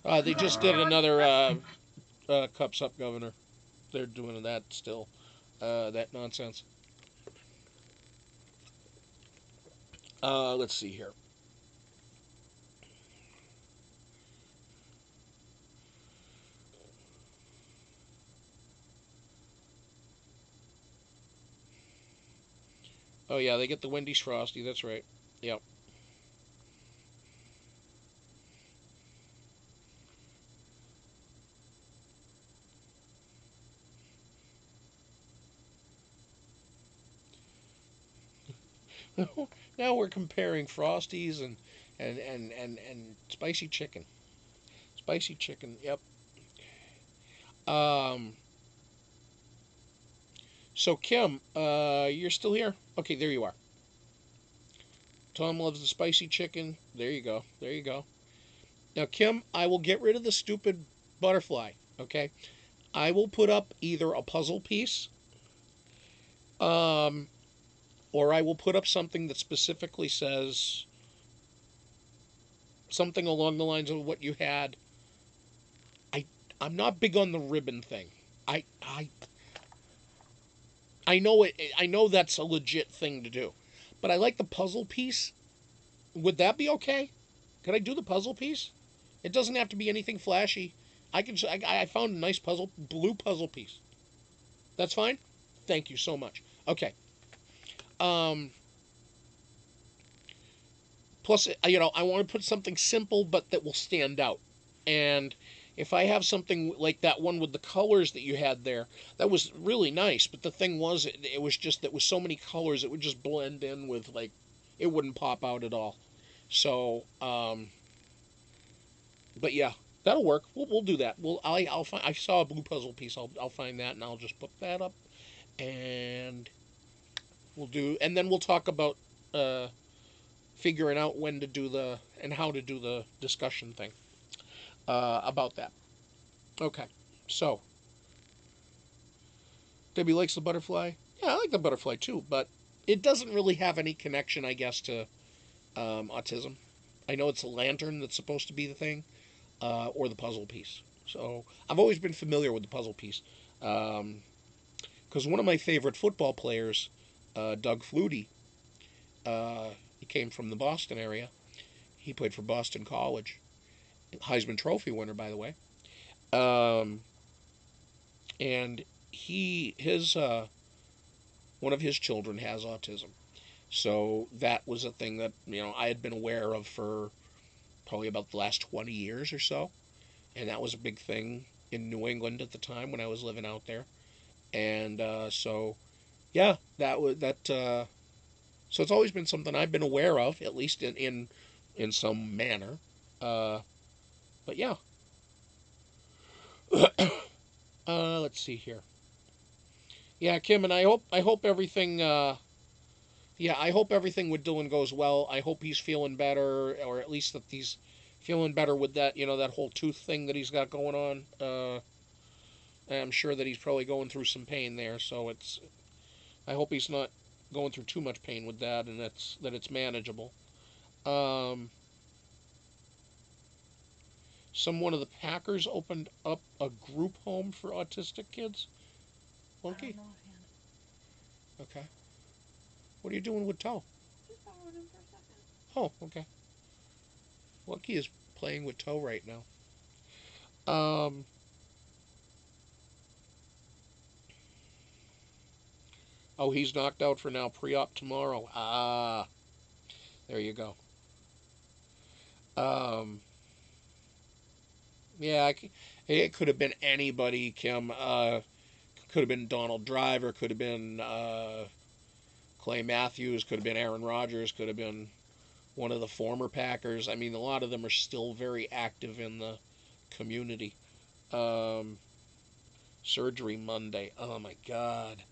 know. They just did another Cups Up Governor. They're doing that still. That nonsense. Let's see here. Oh, yeah, they get the Wendy's Frosty. That's right. Yep. Now we're comparing Frosties and spicy chicken. Spicy chicken, yep. So Kim, you're still here? Okay, there you are. Tom loves the spicy chicken. There you go. There you go. Now, Kim, I will get rid of the stupid butterfly, okay? I will put up either a puzzle piece, or I will put up something that specifically says something along the lines of what you had. I'm not big on the ribbon thing. I know it. I know that's a legit thing to do, but I like the puzzle piece. Would that be okay? Could I do the puzzle piece? It doesn't have to be anything flashy. I found a nice blue puzzle piece. That's fine. Thank you so much. Okay. Plus, I want to put something simple but that will stand out. And if I have something like that one with the colors that you had there, that was really nice. But the thing was, it was just that with so many colors, it would just blend in with, like, it wouldn't pop out at all. So, but yeah, that'll work. We'll do that. I'll find. I saw a blue puzzle piece. I'll find that and I'll just put that up, and and then we'll talk about figuring out when to do and how to do the discussion thing about that. Okay, so Debbie likes the butterfly. Yeah, I like the butterfly too, but it doesn't really have any connection, I guess, to autism. I know it's a lantern that's supposed to be the thing, or the puzzle piece. So I've always been familiar with the puzzle piece, because one of my favorite football players, Doug Flutie, he came from the Boston area. He played for Boston College. Heisman Trophy winner, by the way. And one of his children has autism. So that was a thing that, I had been aware of for probably about the last 20 years or so. And that was a big thing in New England at the time when I was living out there. And so, yeah, so it's always been something I've been aware of, at least in some manner. But yeah. Let's see here. Yeah, Kim, and I hope everything. I hope everything with Dylan goes well. I hope he's feeling better, or at least that he's feeling better with that, that whole tooth thing that he's got going on. I'm sure that he's probably going through some pain there, so I hope he's not going through too much pain with that, and that it's manageable. One of the Packers opened up a group home for autistic kids. Monkey? I don't know offhand. Okay. What are you doing with Toe? Just borrowed him for a second. Oh, okay. Monkey is playing with Toe right now. Oh, he's knocked out for now. Pre-op tomorrow. Ah. There you go. Yeah, it could have been anybody, Kim. Could have been Donald Driver. Could have been Clay Matthews. Could have been Aaron Rodgers. Could have been one of the former Packers. I mean, a lot of them are still very active in the community. Surgery Monday. Oh, my God.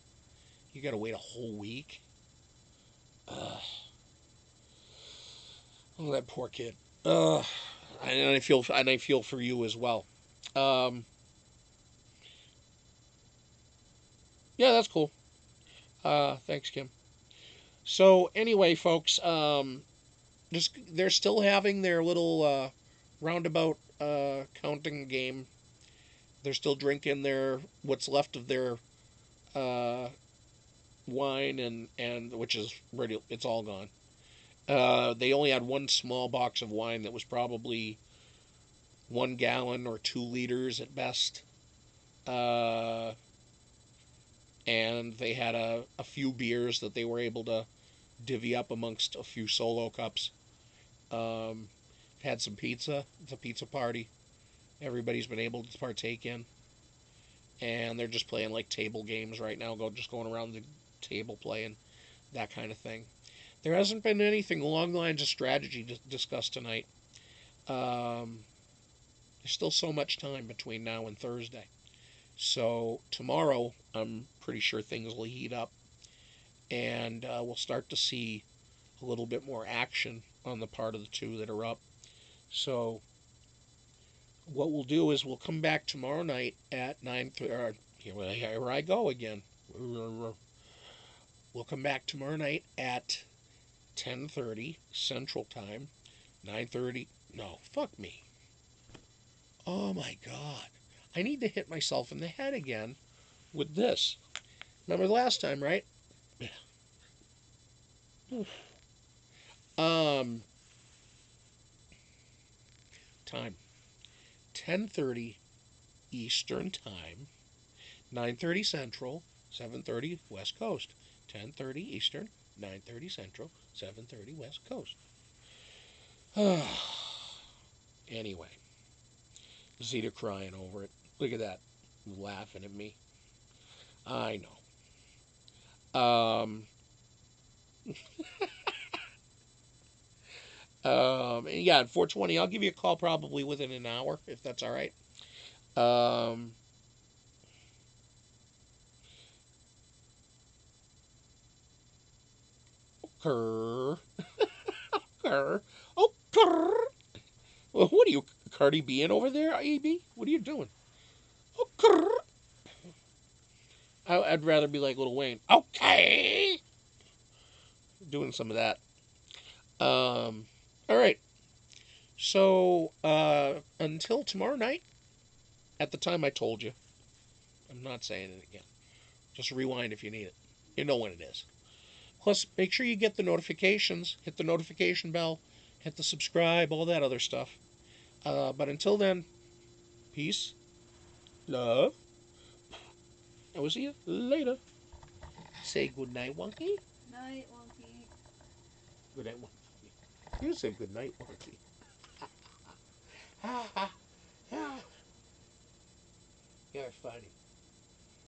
You got to wait a whole week? Oh, that poor kid. And I feel for you as well. Yeah, that's cool. Thanks, Kim. So anyway, folks, they're still having their little roundabout counting game. They're still drinking what's left of their wine and which is ready. It's all gone. They only had one small box of wine that was probably 1 gallon or 2 liters at best. And they had a few beers that they were able to divvy up amongst a few solo cups. Had some pizza. It's a pizza party. Everybody's been able to partake in. And they're just playing like table games right now, just going around the table playing, that kind of thing. There hasn't been anything along the lines of strategy discussed tonight. There's still so much time between now and Thursday. So tomorrow, I'm pretty sure things will heat up. And we'll start to see a little bit more action on the part of the two that are up. So what we'll do is we'll come back tomorrow night at 9:30. Here I go again. We'll come back tomorrow night at 10:30 Central Time. 9:30. No, fuck me. Oh my God. I need to hit myself in the head again with this. Remember the last time, right? Time. 10:30 Eastern Time. 9:30 Central. 7:30 West Coast. 10:30 Eastern. 9:30 Central. 7:30 West Coast. Anyway. Zeta crying over it. Look at that. Laughing at me. I know. Yeah, at 4:20, I'll give you a call probably within an hour, if that's all right. Grr. Grr. Oh, grr. Well, what are you, Cardi B in over there, AB? What are you doing? Oh, grr. I'd rather be like Lil Wayne. Okay. Doing some of that. All right. So, until tomorrow night, at the time I told you, I'm not saying it again. Just rewind if you need it. You know when it is. Plus, make sure you get the notifications. Hit the notification bell. Hit the subscribe, all that other stuff. But until then, peace, love. I will see you later. Say good night, Wonky. Night, Wonky. Good night, Wonky. You say good night, Wonky. You're funny.